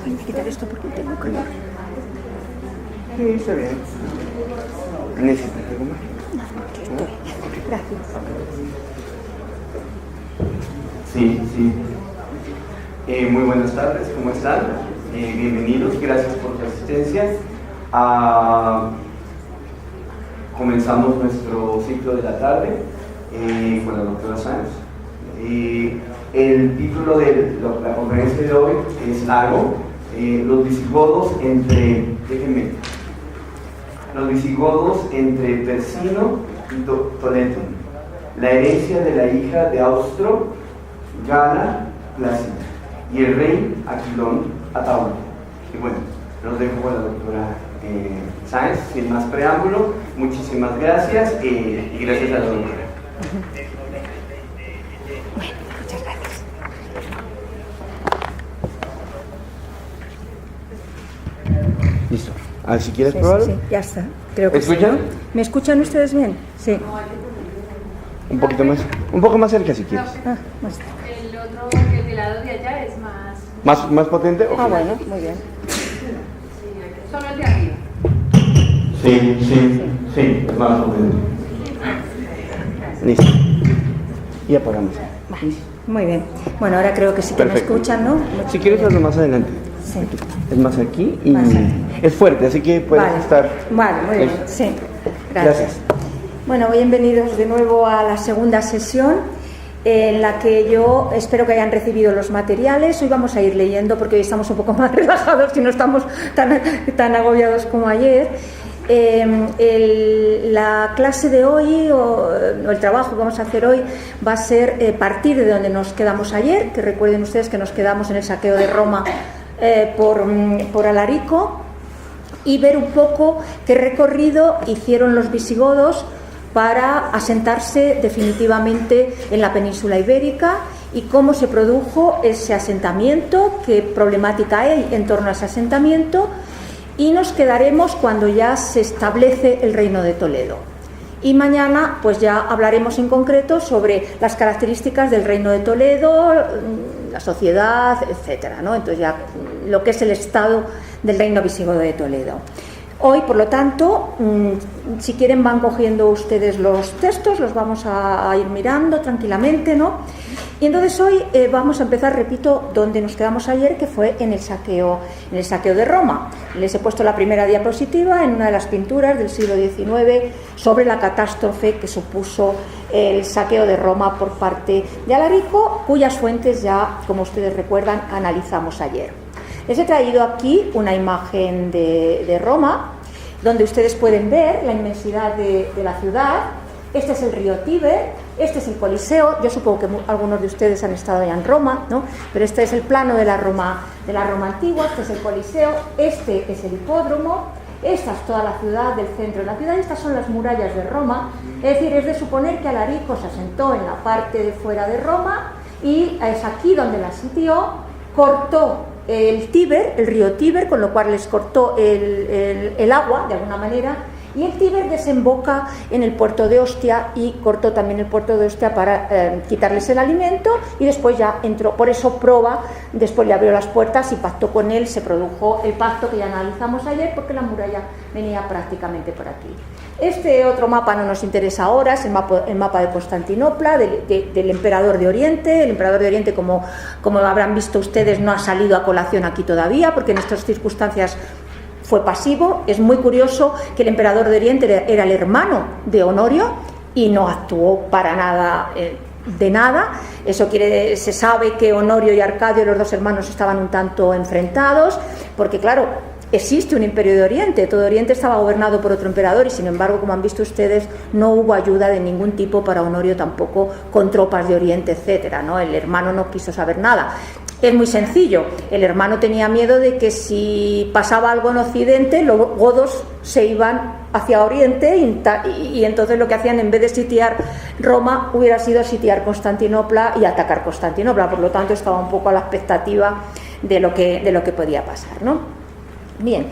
Voy a quitar esto porque tengo calor. Sí, está bien. ¿Necesitas algo más? No, gracias. Sí, sí. Muy buenas tardes, ¿cómo están? Bienvenidos, gracias por su asistencia. Comenzamos nuestro ciclo de la tarde con la doctora Sáenz. El título de la conferencia de hoy es largo, los visigodos entre Persino y Toledo, la herencia de la hija de Austro, Gala Plácida, y el rey Aquilón Atauro. Y bueno, los dejo con la doctora Sáenz, sin más preámbulo. Muchísimas gracias y gracias a la doctora. Bueno, muchas gracias. Listo. A ver, si quieres Sí, probarlo. sí, ya está. Creo que ¿Escuchan? sí. ¿Me escuchan ustedes bien? Sí. Un poquito más. Un poco más cerca si quieres. Ah, más. El otro, el del lado de allá, es más. ¿Más potente? Okay. Ah, bueno, muy bien. Solo el de arriba. Sí, es más potente. Listo. Y apagamos. Vale, muy bien. Bueno, ahora creo que sí que Perfecto. me escuchan, ¿no? Si quieres hazlo más adelante. Sí. Es más aquí y Más aquí. es fuerte, así que puedes Vale. estar. Vale, muy bien. Sí. Gracias. Gracias. Bueno, bienvenidos de nuevo a la segunda sesión en la que yo espero que hayan recibido los materiales. Hoy vamos a ir leyendo porque hoy estamos un poco más relajados y no estamos tan agobiados como ayer. La clase de hoy o el trabajo que vamos a hacer hoy va a ser partir de donde nos quedamos ayer, que recuerden ustedes que nos quedamos en el saqueo de Roma por Alarico, y ver un poco qué recorrido hicieron los visigodos para asentarse definitivamente en la península ibérica y cómo se produjo ese asentamiento, qué problemática hay en torno a ese asentamiento, y nos quedaremos cuando ya se establece el Reino de Toledo. Y mañana pues ya hablaremos en concreto sobre las características del Reino de Toledo, la sociedad, etcétera, ¿no? Entonces ya lo que es el estado del Reino visigodo de Toledo. Hoy, por lo tanto, si quieren van cogiendo ustedes los textos, los vamos a ir mirando tranquilamente, ¿no? Y entonces hoy vamos a empezar, repito, donde nos quedamos ayer, que fue en el saqueo de Roma. Les he puesto la primera diapositiva en una de las pinturas del siglo XIX sobre la catástrofe que supuso el saqueo de Roma por parte de Alarico, cuyas fuentes ya, como ustedes recuerdan, analizamos ayer. Les he traído aquí una imagen de Roma, donde ustedes pueden ver la inmensidad de la ciudad. Este es el río Tíber, este es el Coliseo. Yo supongo que algunos de ustedes han estado ya en Roma, ¿no? Pero este es el plano de la Roma antigua. Este es el Coliseo, este es el hipódromo, esta es toda la ciudad, del centro de la ciudad, y estas son las murallas de Roma. Es decir, es de suponer que Alarico se asentó en la parte de fuera de Roma y es aquí donde la sitió, cortó el Tíber, el río Tíber, con lo cual les cortó el agua de alguna manera, y el Tíber desemboca en el puerto de Ostia y cortó también el puerto de Ostia para quitarles el alimento, y después ya entró, por eso Proba después le abrió las puertas y pactó con él, se produjo el pacto que ya analizamos ayer, porque la muralla venía prácticamente por aquí. Este otro mapa no nos interesa ahora, es el mapa de Constantinopla, del emperador de Oriente. El emperador de Oriente, como habrán visto ustedes, no ha salido a colación aquí todavía, porque en estas circunstancias fue pasivo. Es muy curioso que el emperador de Oriente era el hermano de Honorio y no actuó para nada de nada. Eso se sabe que Honorio y Arcadio, los dos hermanos, estaban un tanto enfrentados, porque claro, existe un imperio de Oriente, todo Oriente estaba gobernado por otro emperador y sin embargo, como han visto ustedes, no hubo ayuda de ningún tipo para Honorio tampoco, con tropas de Oriente, etcétera, ¿no? El hermano no quiso saber nada. Es muy sencillo, el hermano tenía miedo de que si pasaba algo en Occidente, los godos se iban hacia Oriente y entonces lo que hacían, en vez de sitiar Roma, hubiera sido sitiar Constantinopla y atacar Constantinopla. Por lo tanto, estaba un poco a la expectativa de lo que podía pasar, ¿no? Bien,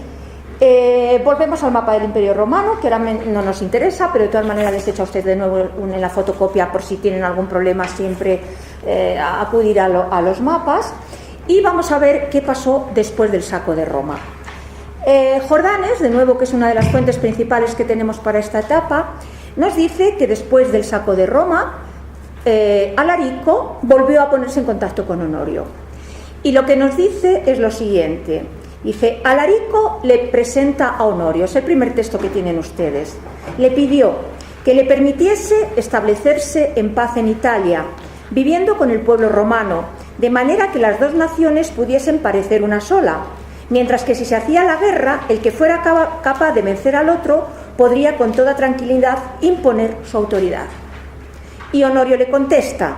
volvemos al mapa del Imperio Romano, que ahora no nos interesa, pero de todas maneras les he hecho a ustedes de nuevo en la fotocopia por si tienen algún problema, siempre acudir a los mapas. Y vamos a ver qué pasó después del saco de Roma. Jordanes, de nuevo, que es una de las fuentes principales que tenemos para esta etapa, nos dice que después del saco de Roma, Alarico volvió a ponerse en contacto con Honorio. Y lo que nos dice es lo siguiente. Dice, Alarico le presenta a Honorio, es el primer texto que tienen ustedes. Le pidió que le permitiese establecerse en paz en Italia, viviendo con el pueblo romano, de manera que las dos naciones pudiesen parecer una sola, mientras que si se hacía la guerra, el que fuera capaz de vencer al otro podría con toda tranquilidad imponer su autoridad. Y Honorio le contesta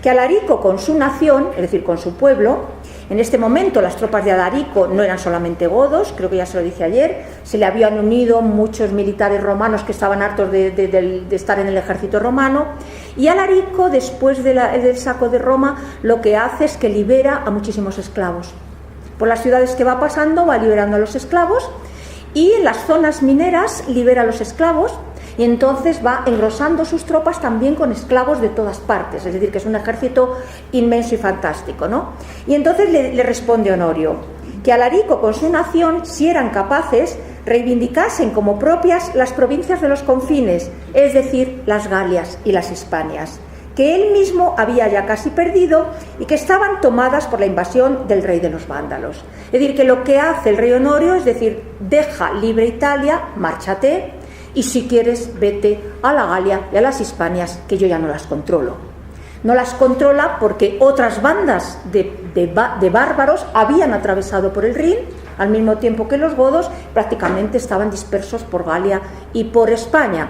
que Alarico con su nación, es decir, con su pueblo, en este momento las tropas de Alarico no eran solamente godos, creo que ya se lo dije ayer, se le habían unido muchos militares romanos que estaban hartos de estar en el ejército romano, y Alarico, después del saco de Roma, lo que hace es que libera a muchísimos esclavos. Por las ciudades que va pasando va liberando a los esclavos, y en las zonas mineras libera a los esclavos, y entonces va engrosando sus tropas también con esclavos de todas partes, es decir, que es un ejército inmenso y fantástico, ¿no? Y entonces le responde Honorio que Alarico con su nación, si eran capaces, reivindicasen como propias las provincias de los confines, es decir, las Galias y las Hispanias, que él mismo había ya casi perdido y que estaban tomadas por la invasión del rey de los vándalos. Es decir, que lo que hace el rey Honorio es decir, deja libre Italia, márchate, y si quieres vete a la Galia y a las Hispanias, que yo ya no las controlo. No las controla porque otras bandas de bárbaros habían atravesado por el Rin, al mismo tiempo que los godos, prácticamente estaban dispersos por Galia y por España.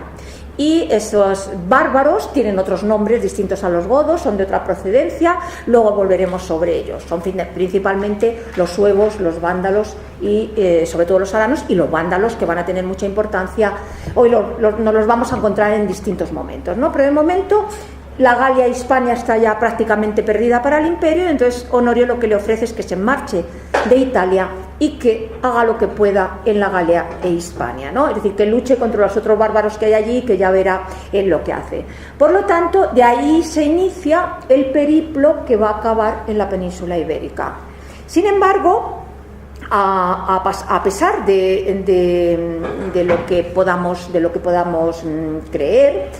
Y esos bárbaros tienen otros nombres distintos a los godos, son de otra procedencia, luego volveremos sobre ellos. Son principalmente los suevos, los vándalos y sobre todo los aranos y los vándalos, que van a tener mucha importancia. Hoy nos los vamos a encontrar en distintos momentos, ¿no? Pero de momento la Galia y Hispania está ya prácticamente perdida para el imperio, entonces Honorio lo que le ofrece es que se marche de Italia y que haga lo que pueda en la Galia e Hispania, ¿no? Es decir, que luche contra los otros bárbaros que hay allí y que ya verá él lo que hace. Por lo tanto, de ahí se inicia el periplo que va a acabar en la península ibérica. Sin embargo, a pesar de lo que podamos creer,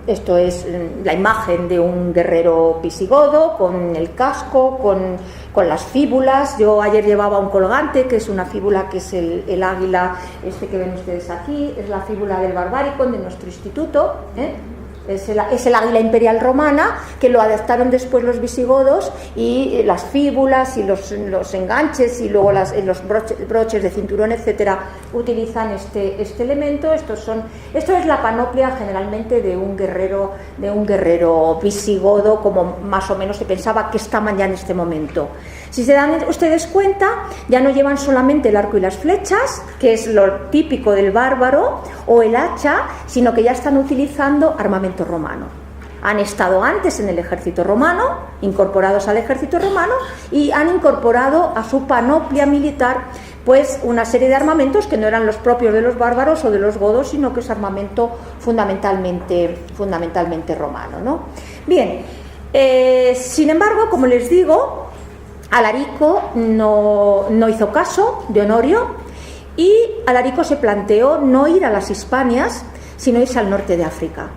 esto es la imagen de un guerrero visigodo con el casco, con las fíbulas. Yo ayer llevaba un colgante, que es una fíbula, que es el águila este que ven ustedes aquí, es la fíbula del Barbaricon de nuestro instituto, Es el águila imperial romana, que lo adaptaron después los visigodos, y las fíbulas y los enganches y luego los broches de cinturón, etcétera, utilizan este elemento. Esto es la panoplia generalmente de un guerrero visigodo, como más o menos se pensaba que estaban ya en este momento. Si se dan ustedes cuenta, ya no llevan solamente el arco y las flechas, que es lo típico del bárbaro, o el hacha, sino que ya están utilizando armamento romano. Han estado antes en el ejército romano, incorporados al ejército romano, y han incorporado a su panoplia militar pues una serie de armamentos que no eran los propios de los bárbaros o de los godos, sino que es armamento fundamentalmente romano, ¿no? Bien, sin embargo, como les digo, Alarico no hizo caso de Honorio, y Alarico se planteó no ir a las Hispanias, sino irse al norte de África.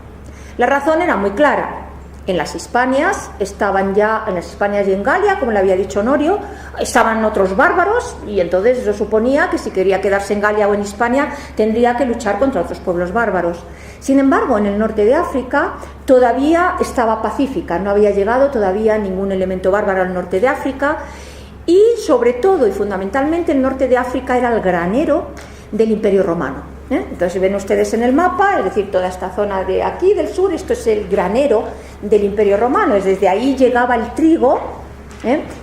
La razón era muy clara. En las Hispanias y en Galia, como le había dicho Honorio, estaban otros bárbaros, y entonces eso suponía que si quería quedarse en Galia o en Hispania tendría que luchar contra otros pueblos bárbaros. Sin embargo, en el norte de África todavía estaba pacífica, no había llegado todavía ningún elemento bárbaro al norte de África, y sobre todo y fundamentalmente el norte de África era el granero del Imperio Romano. Entonces ven ustedes en el mapa, es decir, toda esta zona de aquí del sur, esto es el granero del Imperio Romano, es desde ahí llegaba el trigo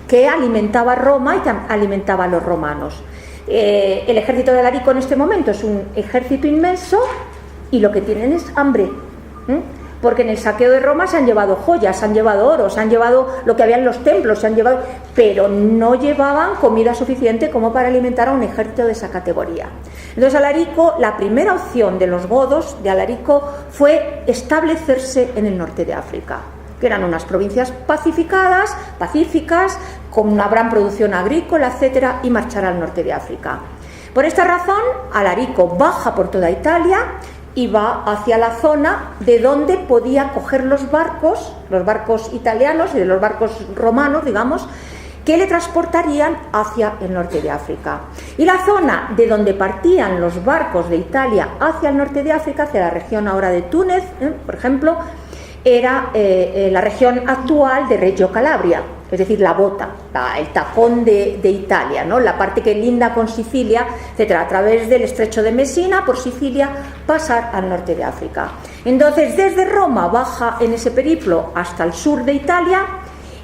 que alimentaba a Roma y que alimentaba a los romanos. El ejército de Alarico en este momento es un ejército inmenso, y lo que tienen es hambre, porque en el saqueo de Roma se han llevado joyas, se han llevado oro, se han llevado lo que había en los templos, pero no llevaban comida suficiente como para alimentar a un ejército de esa categoría. Entonces Alarico, la primera opción de los godos de Alarico fue establecerse en el norte de África, que eran unas provincias pacíficas, con una gran producción agrícola, etcétera, y marchar al norte de África. Por esta razón, Alarico baja por toda Italia y va hacia la zona de donde podía coger los barcos italianos y de los barcos romanos, digamos, que le transportarían hacia el norte de África. Y la zona de donde partían los barcos de Italia hacia el norte de África, hacia la región ahora de Túnez, por ejemplo, era la región actual de Reggio Calabria, es decir, la bota, el tacón de Italia, ¿no? La parte que linda con Sicilia, etcétera, a través del estrecho de Messina, por Sicilia, pasar al norte de África. Entonces, desde Roma baja en ese periplo hasta el sur de Italia,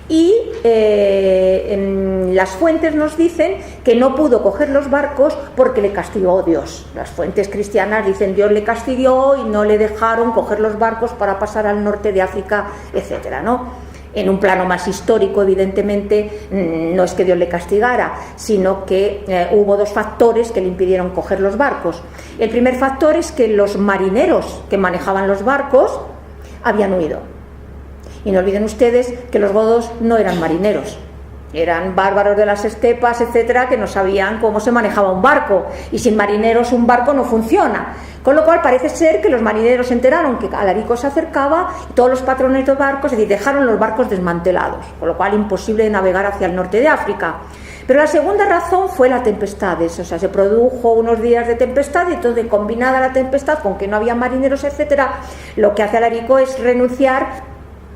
y en las fuentes nos dicen que no pudo coger los barcos porque le castigó Dios. Las fuentes cristianas dicen Dios le castigó y no le dejaron coger los barcos para pasar al norte de África, etcétera, ¿no? En un plano más histórico, evidentemente, no es que Dios le castigara, sino que hubo dos factores que le impidieron coger los barcos. El primer factor es que los marineros que manejaban los barcos habían huido. Y no olviden ustedes que los godos no eran marineros, eran bárbaros de las estepas, etcétera, que no sabían cómo se manejaba un barco, y sin marineros un barco no funciona. Con lo cual parece ser que los marineros se enteraron que Alarico se acercaba y todos los patrones de barcos, es decir, dejaron los barcos desmantelados, con lo cual imposible de navegar hacia el norte de África. Pero la segunda razón fue la tempestades, o sea, se produjo unos días de tempestad y entonces, combinada la tempestad con que no había marineros, etcétera, lo que hace Alarico es renunciar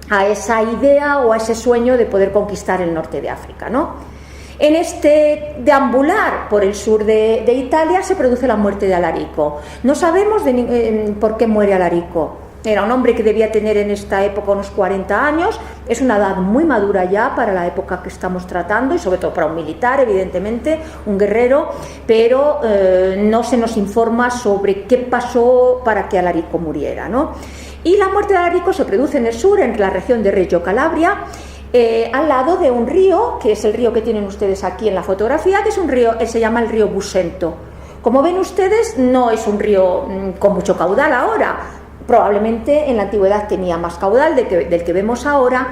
a esa idea o a ese sueño de poder conquistar el norte de África, ¿no? En este deambular por el sur de Italia se produce la muerte de Alarico. No sabemos por qué muere Alarico. Era un hombre que debía tener en esta época unos 40 años, es una edad muy madura ya para la época que estamos tratando y sobre todo para un militar, evidentemente, un guerrero, pero no se nos informa sobre qué pasó para que Alarico muriera, ¿no? Y la muerte de Alarico se produce en el sur, en la región de Reggio Calabria, al lado de un río, que es el río que tienen ustedes aquí en la fotografía, que es un río, se llama el río Busento. Como ven ustedes, no es un río con mucho caudal ahora, probablemente en la antigüedad tenía más caudal del que vemos ahora,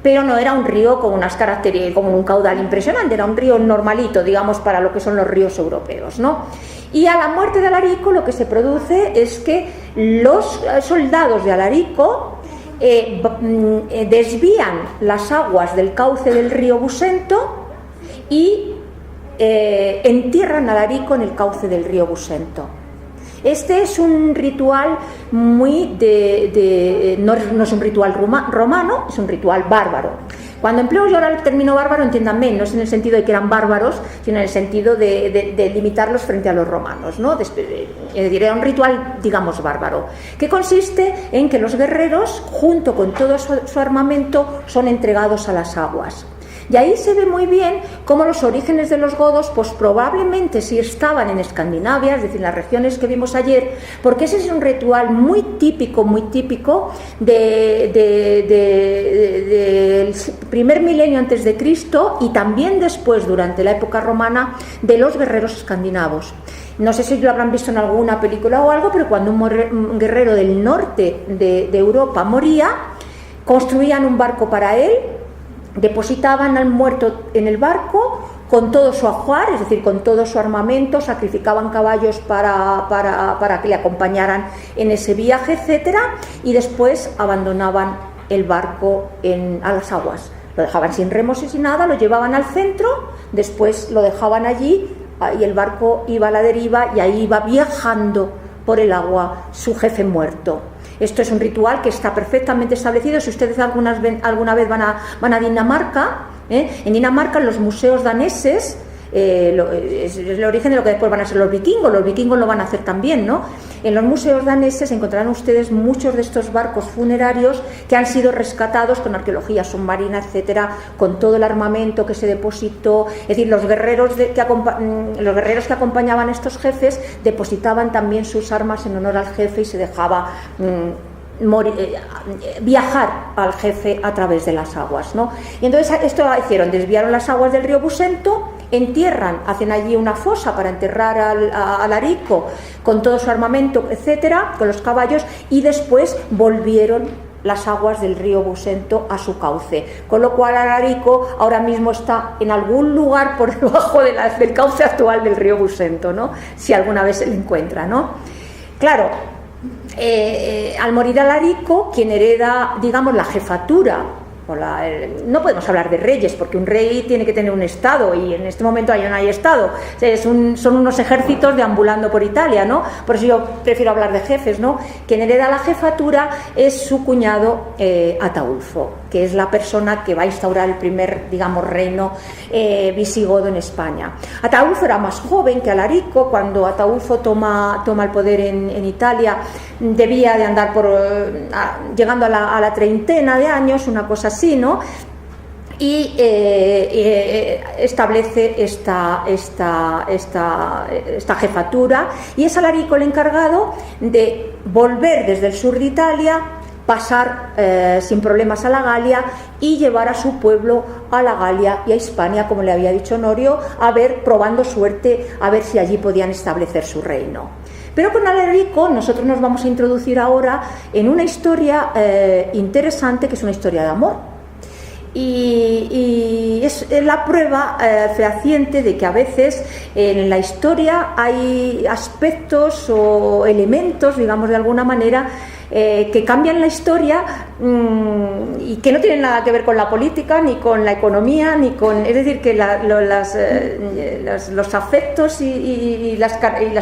pero no era un río con unas características, como un caudal impresionante, era un río normalito, digamos, para lo que son los ríos europeos, ¿no? Y a la muerte de Alarico lo que se produce es que los soldados de Alarico desvían las aguas del cauce del río Busento y entierran a Alarico en el cauce del río Busento. Este es un ritual muy no es un ritual romano, es un ritual bárbaro. Cuando empleo yo ahora el término bárbaro, entiéndanme, no es en el sentido de que eran bárbaros, sino en el sentido de limitarlos frente a los romanos, ¿no? Es decir, era un ritual, digamos, bárbaro, que consiste en que los guerreros, junto con todo su armamento, son entregados a las aguas. Y ahí se ve muy bien cómo los orígenes de los godos, pues probablemente sí estaban en Escandinavia, es decir, en las regiones que vimos ayer, porque ese es un ritual muy típico del primer milenio antes de Cristo y también después, durante la época romana, de los guerreros escandinavos. No sé si lo habrán visto en alguna película o algo, pero cuando un guerrero del norte de Europa moría, construían un barco para él, depositaban al muerto en el barco con todo su ajuar, es decir, con todo su armamento, sacrificaban caballos para que le acompañaran en ese viaje, etcétera, y después abandonaban el barco a las aguas. Lo dejaban sin remos y sin nada, lo llevaban al centro, después lo dejaban allí y el barco iba a la deriva y ahí iba viajando por el agua su jefe muerto. Esto es un ritual que está perfectamente establecido. Si ustedes alguna vez van a Dinamarca, en Dinamarca, en los museos daneses, es el origen de lo que después van a ser los vikingos lo van a hacer también, ¿no? En los museos daneses encontrarán ustedes muchos de estos barcos funerarios que han sido rescatados con arqueología submarina, etcétera, con todo el armamento que se depositó. Es decir, los guerreros que acompañaban a estos jefes depositaban también sus armas en honor al jefe y se dejaba viajar al jefe a través de las aguas, ¿no? Y entonces esto hicieron, desviaron las aguas del río Busento, entierran, hacen allí una fosa para enterrar a Alarico con todo su armamento, etcétera, con los caballos, y después volvieron las aguas del río Busento a su cauce, con lo cual Alarico ahora mismo está en algún lugar por debajo del cauce actual del río Busento, ¿no? Si alguna vez se le encuentra, ¿no? Claro, al morir Alarico, quien hereda, digamos, la jefatura, no podemos hablar de reyes, porque un rey tiene que tener un estado, y en este momento no hay estado, son unos ejércitos deambulando por Italia, ¿no? Por eso yo prefiero hablar de jefes, ¿no? Quien hereda la jefatura es su cuñado Ataulfo, que es la persona que va a instaurar el primer, digamos, reino visigodo en España. Ataulfo era más joven que Alarico. Cuando Ataulfo toma el poder en Italia, debía de andar llegando a la treintena de años, una cosa así, ¿no? Y establece esta jefatura, y es Alarico el encargado de volver desde el sur de Italia, pasar sin problemas a la Galia y llevar a su pueblo a la Galia y a Hispania, como le había dicho Honorio, probando suerte a ver si allí podían establecer su reino. Pero con Alarico nosotros nos vamos a introducir ahora en una historia interesante, que es una historia de amor. Y es la prueba fehaciente de que a veces en la historia hay aspectos o elementos, digamos de alguna manera, que cambian la historia y que no tienen nada que ver con la política, ni con la economía, es decir, que los afectos y las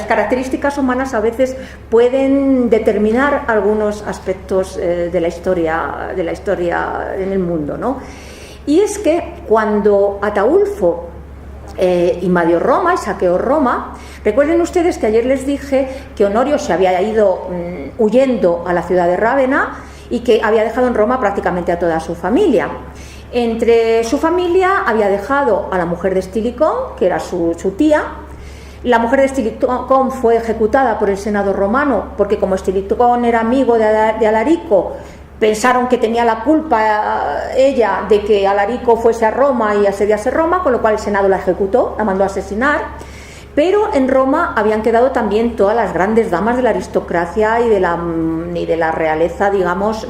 características humanas a veces pueden determinar algunos aspectos de la historia en el mundo, ¿no? Y es que cuando Ataulfo invadió Roma y saqueó Roma, recuerden ustedes que ayer les dije que Honorio se había ido huyendo a la ciudad de Rávena y que había dejado en Roma prácticamente a toda su familia. Entre su familia había dejado a la mujer de Estilicón, que era su tía. La mujer de Estilicón fue ejecutada por el Senado romano, porque como Estilicón era amigo de Alarico, pensaron que tenía la culpa ella de que Alarico fuese a Roma y asediase Roma, con lo cual el Senado la ejecutó, la mandó a asesinar. Pero en Roma habían quedado también todas las grandes damas de la aristocracia y de la realeza, digamos,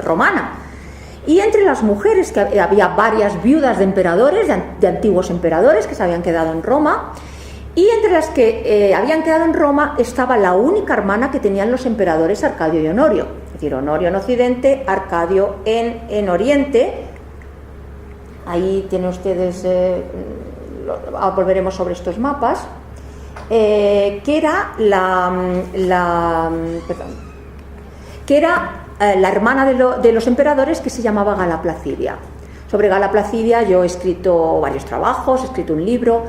romana. Y entre las mujeres, que había varias viudas de emperadores, de antiguos emperadores que se habían quedado en Roma, y entre las que habían quedado en Roma estaba la única hermana que tenían los emperadores, Arcadio y Honorio. Es decir, Honorio en Occidente, Arcadio en Oriente. Ahí tienen ustedes, volveremos sobre estos mapas, que era la hermana de los emperadores, que se llamaba Gala Placidia. Sobre Gala Placidia yo he escrito varios trabajos, he escrito un libro.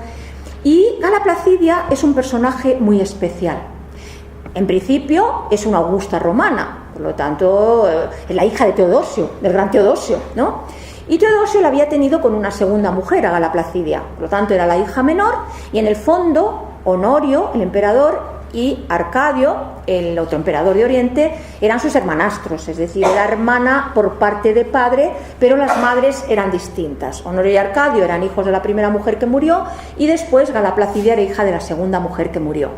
Y Gala Placidia es un personaje muy especial. En principio es una augusta romana, por lo tanto es la hija de Teodosio, del gran Teodosio, ¿no? Y Teodosio la había tenido con una segunda mujer, a Gala Placidia, por lo tanto era la hija menor, y en el fondo Honorio, el emperador, y Arcadio, el otro emperador de Oriente, eran sus hermanastros, es decir, era hermana por parte de padre, pero las madres eran distintas. Honorio y Arcadio eran hijos de la primera mujer que murió, y después Gala Placidia era hija de la segunda mujer que murió.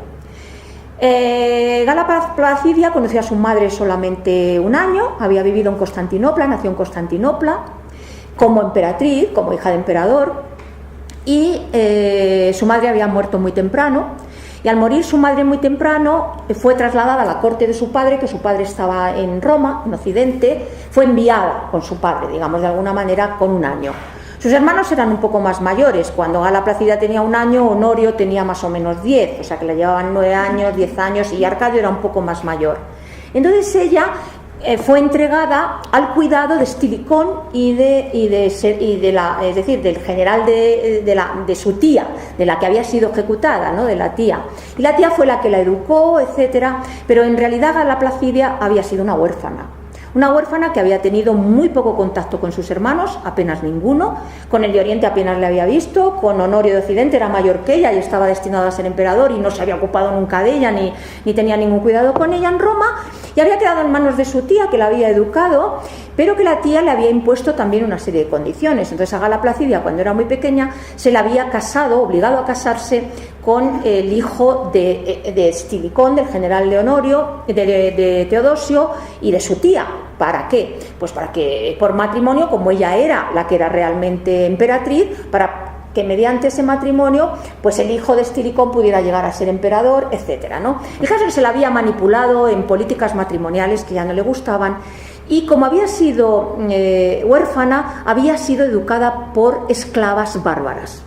Gala Placidia conoció a su madre solamente un año, había vivido en Constantinopla, nació en Constantinopla como emperatriz, como hija de emperador, y su madre había muerto muy temprano. Y al morir su madre muy temprano, fue trasladada a la corte de su padre, que su padre estaba en Roma, en Occidente. Fue enviada con su padre, digamos, de alguna manera, con un año. Sus hermanos eran un poco más mayores. Cuando Gala Placidia tenía un año, Honorio tenía más o menos 10, o sea que le llevaban 9 años, 10 años, y Arcadio era un poco más mayor. Entonces ella fue entregada al cuidado de Estilicón es decir, del general de su tía, de la que había sido ejecutada, ¿no? De la tía. Y la tía fue la que la educó, etcétera, pero en realidad Gala Placidia había sido una huérfana que había tenido muy poco contacto con sus hermanos, apenas ninguno. Con el de Oriente apenas le había visto, con Honorio de Occidente era mayor que ella y estaba destinado a ser emperador y no se había ocupado nunca de ella ni tenía ningún cuidado con ella en Roma, y había quedado en manos de su tía, que la había educado, pero que la tía le había impuesto también una serie de condiciones. Entonces a Gala Placidia, cuando era muy pequeña, se la había casado, obligado a casarse con el hijo de Estilicón, del general Leonorio, de Teodosio y de su tía. ¿Para qué? Pues para que por matrimonio, como ella era la que era realmente emperatriz, para que mediante ese matrimonio pues el hijo de Estilicón pudiera llegar a ser emperador, etcétera, ¿no? El caso es que se la había manipulado en políticas matrimoniales que ya no le gustaban, y como había sido huérfana, había sido educada por esclavas bárbaras.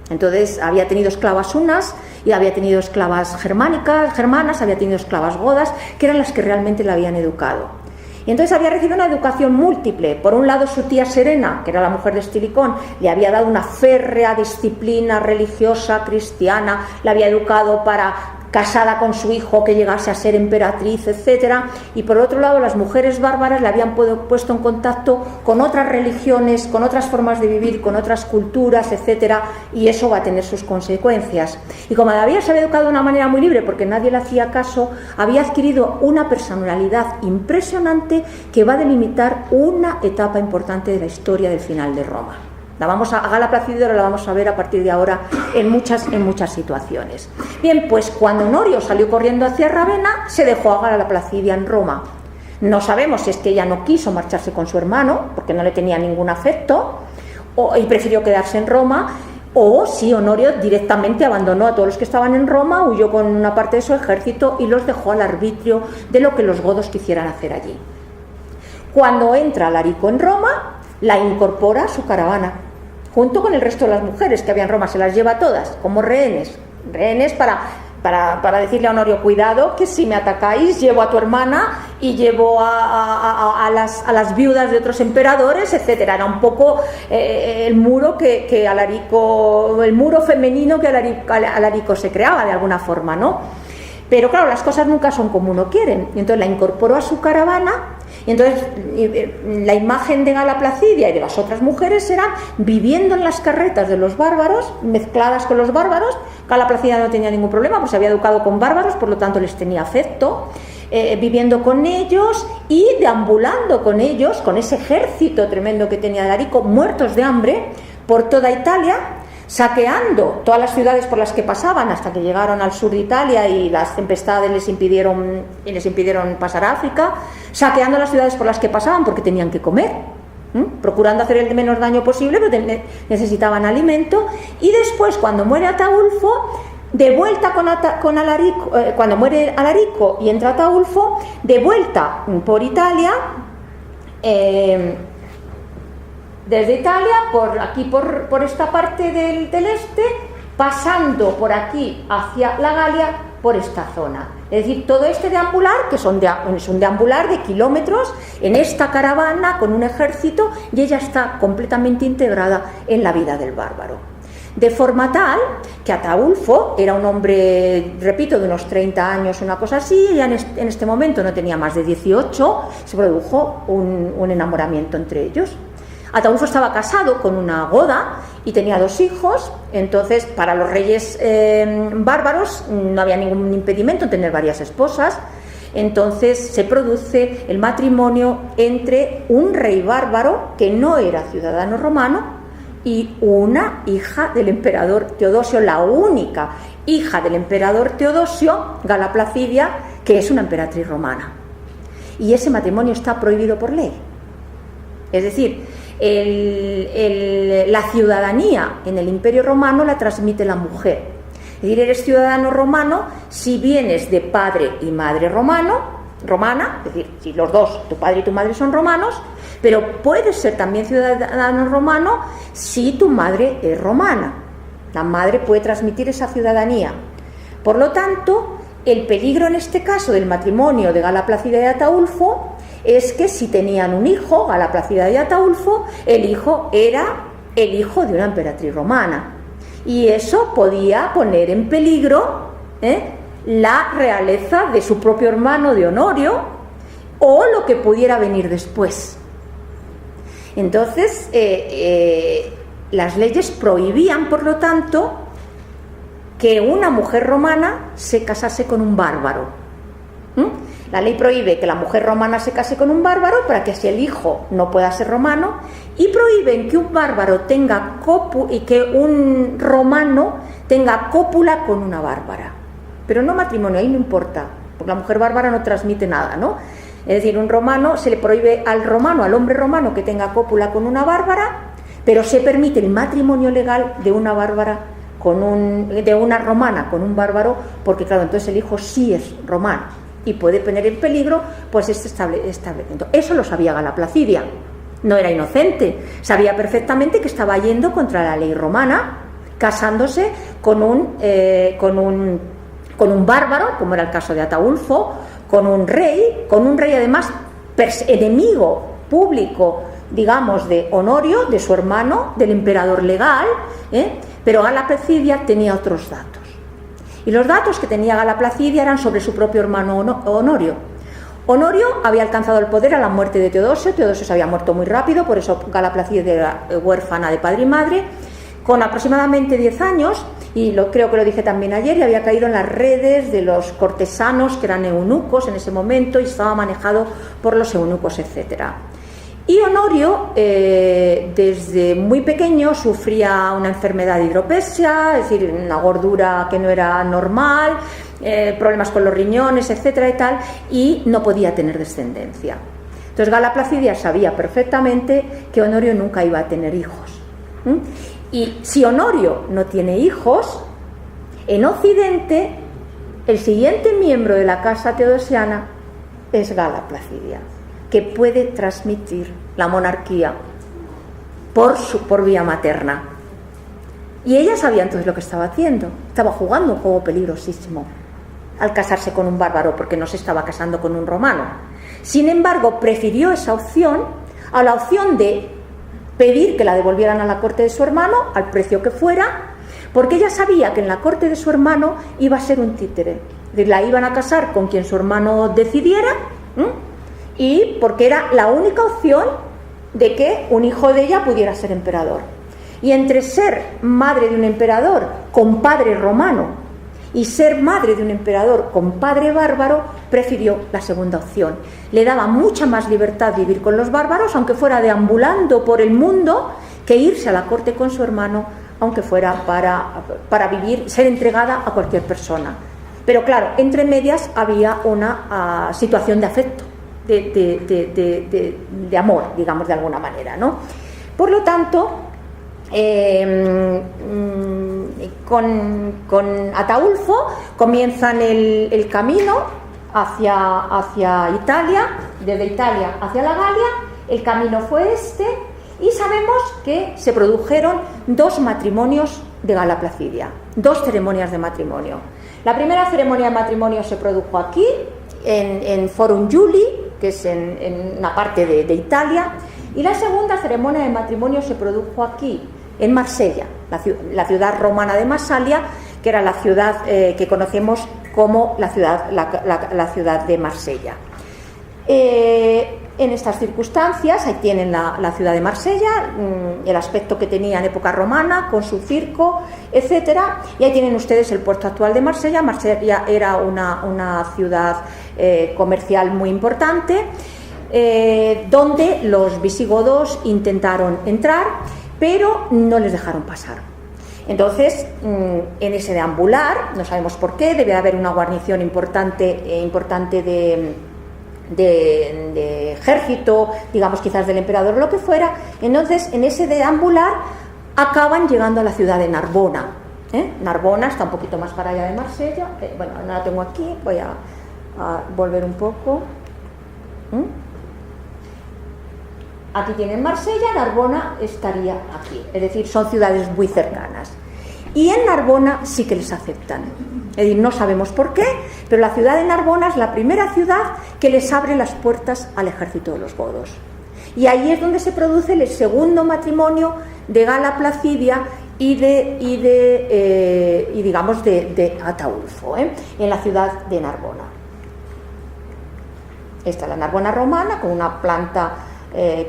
Entonces había tenido esclavas hunas y había tenido esclavas germanas, había tenido esclavas godas, que eran las que realmente la habían educado. Y entonces había recibido una educación múltiple. Por un lado, su tía Serena, que era la mujer de Estilicón, le había dado una férrea disciplina religiosa cristiana, la había educado para, casada con su hijo, que llegase a ser emperatriz, etcétera. Y por otro lado, las mujeres bárbaras le habían puesto en contacto con otras religiones, con otras formas de vivir, con otras culturas, etcétera, y eso va a tener sus consecuencias. Y como todavía se había educado de una manera muy libre, porque nadie le hacía caso, había adquirido una personalidad impresionante que va a delimitar una etapa importante de la historia del final de Roma. A Gala Placidia la vamos a ver a partir de ahora en muchas situaciones. Bien, pues cuando Honorio salió corriendo hacia Ravenna, se dejó a Gala Placidia en Roma. No sabemos si es que ella no quiso marcharse con su hermano, porque no le tenía ningún afecto, y prefirió quedarse en Roma, o si Honorio directamente abandonó a todos los que estaban en Roma, huyó con una parte de su ejército y los dejó al arbitrio de lo que los godos quisieran hacer allí. Cuando entra Alarico en Roma, la incorpora a su caravana, junto con el resto de las mujeres que había en Roma. Se las lleva todas como rehenes para decirle a Honorio: cuidado, que si me atacáis llevo a tu hermana y llevo a las viudas de otros emperadores, etcétera. Era un poco el muro que Alarico, el muro femenino que Alarico se creaba de alguna forma, ¿no? Pero claro, las cosas nunca son como uno quiere. Y entonces la incorporó a su caravana. Y entonces la imagen de Gala Placidia y de las otras mujeres eran viviendo en las carretas de los bárbaros, mezcladas con los bárbaros. Gala Placidia no tenía ningún problema, pues se había educado con bárbaros, por lo tanto les tenía afecto, viviendo con ellos y deambulando con ellos, con ese ejército tremendo que tenía Alarico, muertos de hambre, por toda Italia, saqueando todas las ciudades por las que pasaban hasta que llegaron al sur de Italia y las tempestades les impidieron pasar a África, saqueando las ciudades por las que pasaban porque tenían que comer, procurando hacer el menos daño posible, pero necesitaban alimento. Y después, cuando muere Ataulfo, de vuelta con Alarico, cuando muere Alarico y entra Ataulfo, de vuelta por Italia, desde Italia, por esta parte del este, pasando por aquí hacia la Galia, por esta zona. Es decir, todo este deambular, que es un deambular de kilómetros, en esta caravana con un ejército, y ella está completamente integrada en la vida del bárbaro. De forma tal que Ataulfo era un hombre, repito, de unos 30 años, una cosa así, ella en este momento no tenía más de 18, se produjo un enamoramiento entre ellos. Ataulfo estaba casado con una goda y tenía 2 hijos. Entonces, para los reyes bárbaros no había ningún impedimento en tener varias esposas. Entonces se produce el matrimonio entre un rey bárbaro que no era ciudadano romano y una hija del emperador Teodosio, la única hija del emperador Teodosio, Gala Placidia, que es una emperatriz romana. Y ese matrimonio está prohibido por ley. Es decir, la ciudadanía en el Imperio Romano la transmite la mujer. Es decir, eres ciudadano romano si vienes de padre y madre romana, es decir, si los dos, tu padre y tu madre, son romanos, pero puedes ser también ciudadano romano si tu madre es romana. La madre puede transmitir esa ciudadanía. Por lo tanto, el peligro en este caso del matrimonio de Gala Placidia y Ataulfo es que si tenían un hijo, Gala Placidia y Ataulfo, el hijo era el hijo de una emperatriz romana, y eso podía poner en peligro la realeza de su propio hermano de Honorio o lo que pudiera venir después. Entonces las leyes prohibían, por lo tanto, que una mujer romana se casase con un bárbaro. La ley prohíbe que la mujer romana se case con un bárbaro para que así el hijo no pueda ser romano, y prohíben que un bárbaro tenga y que un romano tenga cópula con una bárbara. Pero no matrimonio, ahí no importa, porque la mujer bárbara no transmite nada, ¿no? Es decir, un romano, se le prohíbe al romano, al hombre romano, que tenga cópula con una bárbara, pero se permite el matrimonio legal de una bárbara de una romana con un bárbaro, porque claro, entonces el hijo sí es romano y puede poner en peligro pues este establecimiento. Eso lo sabía Gala Placidia, no era inocente, sabía perfectamente que estaba yendo contra la ley romana, casándose con un bárbaro, como era el caso de Ataulfo, con un rey además enemigo público, digamos, de Honorio, de su hermano, del emperador legal, pero Gala Placidia tenía otros datos. Y los datos que tenía Gala Placidia eran sobre su propio hermano Honorio. Honorio había alcanzado el poder a la muerte de Teodosio. Teodosio se había muerto muy rápido, por eso Gala Placidia era huérfana de padre y madre. Con aproximadamente 10 años, y creo que lo dije también ayer, y había caído en las redes de los cortesanos que eran eunucos en ese momento y estaba manejado por los eunucos, etcétera. Y Honorio, desde muy pequeño, sufría una enfermedad de hidropesía, es decir, una gordura que no era normal, problemas con los riñones, etcétera y tal, y no podía tener descendencia. Entonces Gala Placidia sabía perfectamente que Honorio nunca iba a tener hijos. Y si Honorio no tiene hijos, en Occidente, el siguiente miembro de la casa teodosiana es Gala Placidia, que puede transmitir la monarquía por vía materna. Y ella sabía entonces lo que estaba haciendo. Estaba jugando un juego peligrosísimo al casarse con un bárbaro, porque no se estaba casando con un romano. Sin embargo, prefirió esa opción a la opción de pedir que la devolvieran a la corte de su hermano, al precio que fuera, porque ella sabía que en la corte de su hermano iba a ser un títere. Es decir, la iban a casar con quien su hermano decidiera, y porque era la única opción de que un hijo de ella pudiera ser emperador. Y entre ser madre de un emperador con padre romano y ser madre de un emperador con padre bárbaro, prefirió la segunda opción. Le daba mucha más libertad vivir con los bárbaros, aunque fuera deambulando por el mundo, que irse a la corte con su hermano, aunque fuera para vivir, ser entregada a cualquier persona. Pero claro, entre medias había una situación de afecto, de amor, digamos, de alguna manera, ¿no? Por lo tanto, con Ataulfo comienzan el camino hacia Italia, desde Italia hacia la Galia. El camino fue y sabemos que se produjeron 2 matrimonios de Gala Placidia, 2 ceremonias de matrimonio. La primera ceremonia de matrimonio se produjo aquí, en Forum Julii, que es en una parte de Italia, y la segunda ceremonia de matrimonio se produjo aquí, en Marsella, la ciudad romana de Massalia, que era la ciudad que conocemos como la ciudad de Marsella. En estas circunstancias, ahí tienen la ciudad de Marsella, el aspecto que tenía en época romana, con su circo, etcétera, y ahí tienen ustedes el puerto actual de Marsella. Marsella era una ciudad comercial muy importante, donde los visigodos intentaron entrar, pero no les dejaron pasar. Entonces, en ese deambular, no sabemos por qué, debe haber una guarnición importante de ejército, digamos, quizás del emperador o lo que fuera. Entonces, en ese deambular acaban llegando a la ciudad de Narbona. Narbona está un poquito más para allá de Marsella. Bueno, no la tengo aquí, voy a volver un poco. Aquí tienen Marsella, Narbona estaría aquí, es decir, son ciudades muy cercanas. Y en Narbona sí que les aceptan, es decir, no sabemos por qué, pero la ciudad de Narbona es la primera ciudad que les abre las puertas al ejército de los godos. Y ahí es donde se produce el segundo matrimonio de Gala Placidia y digamos de Ataulfo, en la ciudad de Narbona. Esta es la Narbona romana, con una planta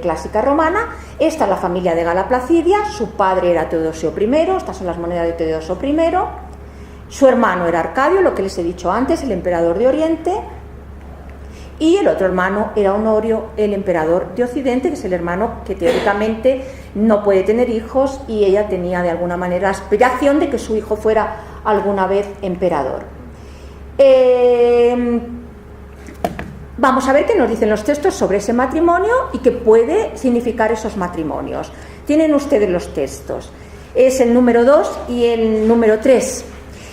clásica romana. Esta es la familia de Gala Placidia, su padre era Teodosio I, estas son las monedas de Teodosio I, su hermano era Arcadio, lo que les he dicho antes, el emperador de Oriente, y el otro hermano era Honorio, el emperador de Occidente, que es el hermano que teóricamente no puede tener hijos, y ella tenía de alguna manera la aspiración de que su hijo fuera alguna vez emperador. Vamos a ver qué nos dicen los textos sobre ese matrimonio y qué puede significar esos matrimonios. Tienen ustedes los textos. Es el número 2 y el número 3.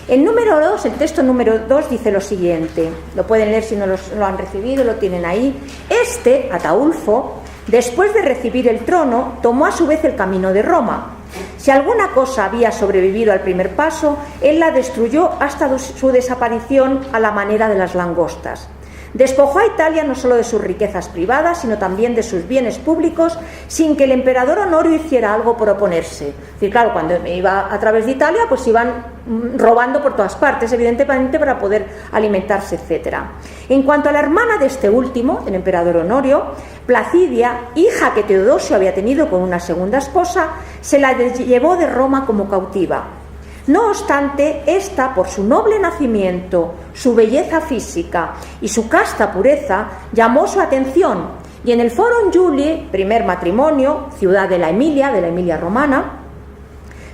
El número 2, el texto número 2 dice lo siguiente. Lo pueden leer si no lo han recibido, lo tienen ahí. Ataulfo, después de recibir el trono, tomó a su vez el camino de Roma. Si alguna cosa había sobrevivido al primer paso, él la destruyó hasta su desaparición a la manera de las langostas. Despojó a Italia no solo de sus riquezas privadas, sino también de sus bienes públicos, sin que el emperador Honorio hiciera algo por oponerse. Es decir, claro, cuando iba a través de Italia, pues iban robando por todas partes, evidentemente, para poder alimentarse, etc. En cuanto a la hermana de este último, el emperador Honorio, Placidia, hija que Teodosio había tenido con una segunda esposa, se la llevó de Roma como cautiva. No obstante, esta, por su noble nacimiento, su belleza física y su casta pureza, llamó su atención, y en el Forum Julii, primer matrimonio, ciudad de la Emilia romana,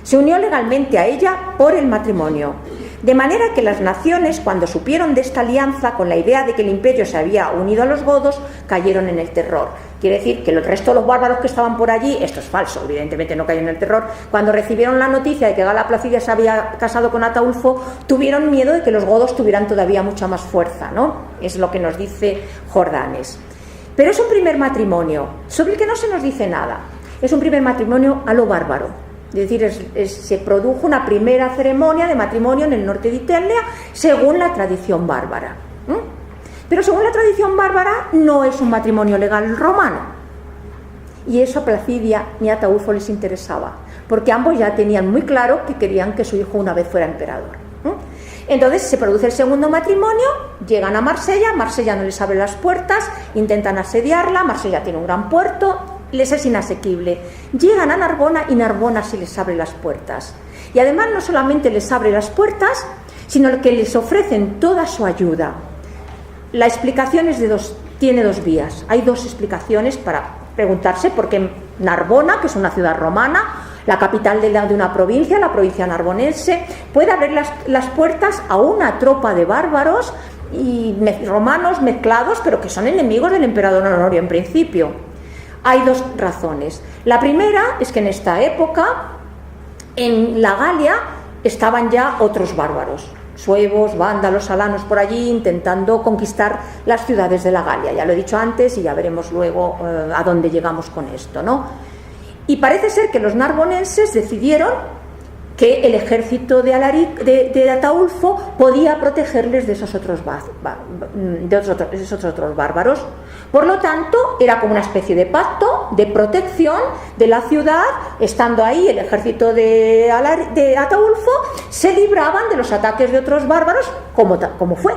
se unió legalmente a ella por el matrimonio. De manera que las naciones, cuando supieron de esta alianza, con la idea de que el imperio se había unido a los godos, cayeron en el terror. Quiere decir que el resto de los bárbaros que estaban por allí, esto es falso, evidentemente no cayeron en el terror, cuando recibieron la noticia de que Gala Placidia se había casado con Ataulfo, tuvieron miedo de que los godos tuvieran todavía mucha más fuerza, ¿no? Es lo que nos dice Jordanes. Pero es un primer matrimonio, sobre el que no se nos dice nada. Es un primer matrimonio a lo bárbaro. Es decir, se produjo una primera ceremonia de matrimonio en el norte de Italia según la tradición bárbara. Pero según la tradición bárbara no es un matrimonio legal romano. Y eso a Placidia ni a Ataulfo les interesaba, porque ambos ya tenían muy claro que querían que su hijo una vez fuera emperador. Entonces se produce el segundo matrimonio, llegan a Marsella no les abre las puertas, intentan asediarla, Marsella tiene un gran puerto, les es inasequible. Llegan a Narbona y Narbona se les abre las puertas. Y además no solamente les abre las puertas, sino que les ofrecen toda su ayuda. La explicación tiene dos vías. Hay dos explicaciones para preguntarse por qué Narbona, que es una ciudad romana, la capital de una provincia, la provincia narbonense, puede abrir las puertas a una tropa de bárbaros y romanos mezclados, pero que son enemigos del emperador Honorio en principio. Hay dos razones. La primera es que en esta época, en la Galia, estaban ya otros bárbaros, suevos, vándalos, alanos por allí, intentando conquistar las ciudades de la Galia. Ya lo he dicho antes y ya veremos luego a dónde llegamos con esto, ¿no? Y parece ser que los narbonenses decidieron que el ejército de Ataulfo podía protegerles de esos otros bárbaros. Por lo tanto, era como una especie de pacto de protección de la ciudad. Estando ahí el ejército de Ataulfo, se libraban de los ataques de otros bárbaros, como fue.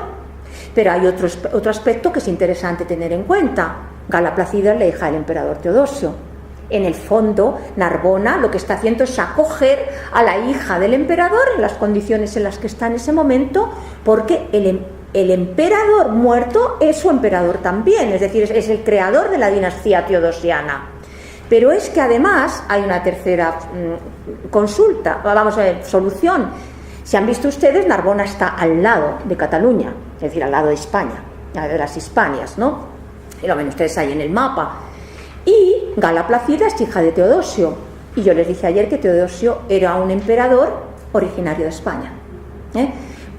Pero hay otro aspecto que es interesante tener en cuenta. Gala Placidia es la hija del emperador Teodosio. En el fondo, Narbona lo que está haciendo es acoger a la hija del emperador en las condiciones en las que está en ese momento, porque el emperador muerto es su emperador también, es decir, es el creador de la dinastía teodosiana. Pero es que además hay una tercera solución. Si han visto ustedes, Narbona está al lado de Cataluña, es decir, al lado de España, de las Hispanias, ¿no? Y lo ven ustedes ahí en el mapa. Y Gala Placidia es hija de Teodosio. Y yo les dije ayer que Teodosio era un emperador originario de España.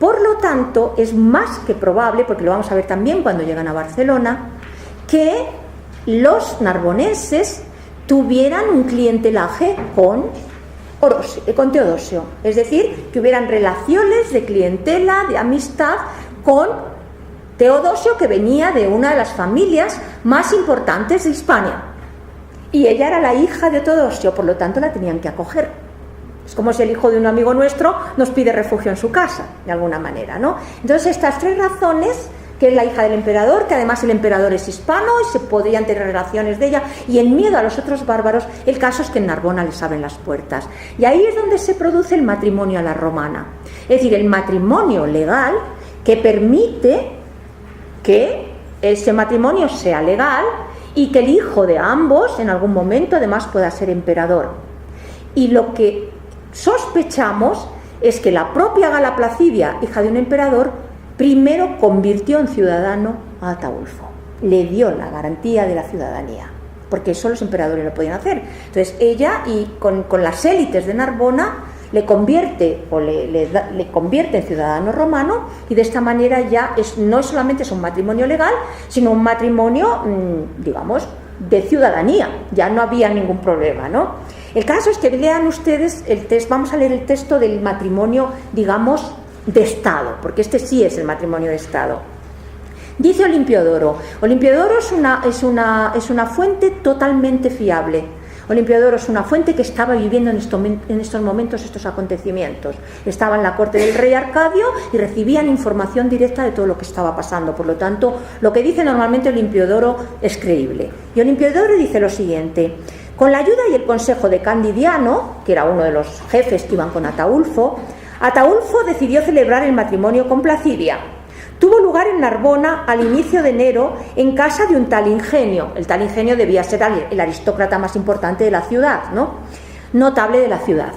Por lo tanto, es más que probable, porque lo vamos a ver también cuando llegan a Barcelona, que los narbonenses tuvieran un clientelaje con Teodosio. Es decir, que hubieran relaciones de clientela, de amistad con Teodosio, que venía de una de las familias más importantes de Hispania. Y ella era la hija de Teodosio, por lo tanto la tenían que acoger. Es como si el hijo de un amigo nuestro nos pide refugio en su casa, de alguna manera, ¿no? Entonces estas tres razones, que es la hija del emperador, que además el emperador es hispano y se podían tener relaciones de ella, y el miedo a los otros bárbaros, el caso es que en Narbona les abren las puertas. Y ahí es donde se produce el matrimonio a la romana. Es decir, el matrimonio legal que permite que ese matrimonio sea legal y que el hijo de ambos en algún momento además pueda ser emperador. Y lo que sospechamos es que la propia Gala Placidia, hija de un emperador, primero convirtió en ciudadano a Ataulfo, le dio la garantía de la ciudadanía, porque eso los emperadores lo podían hacer. Entonces ella, y con las élites de Narbona, le convierte en ciudadano romano, y de esta manera ya no solamente es un matrimonio legal, sino un matrimonio, digamos, de ciudadanía. Ya no había ningún problema, ¿no? El caso es que lean ustedes el texto. Vamos a leer el texto del matrimonio, digamos, de Estado, porque este sí es el matrimonio de Estado. Dice Olimpiodoro. Olimpiodoro es una fuente totalmente fiable. Olimpiodoro es una fuente que estaba viviendo en estos momentos estos acontecimientos. Estaba en la corte del rey Arcadio y recibían información directa de todo lo que estaba pasando. Por lo tanto, lo que dice normalmente Olimpiodoro es creíble. Y Olimpiodoro dice lo siguiente: con la ayuda y el consejo de Candidiano, que era uno de los jefes que iban con Ataulfo, Ataulfo decidió celebrar el matrimonio con Placidia. Tuvo lugar en Narbona al inicio de enero en casa de un tal Ingenio. El tal Ingenio debía ser el aristócrata más importante de la ciudad, ¿no? Notable de la ciudad.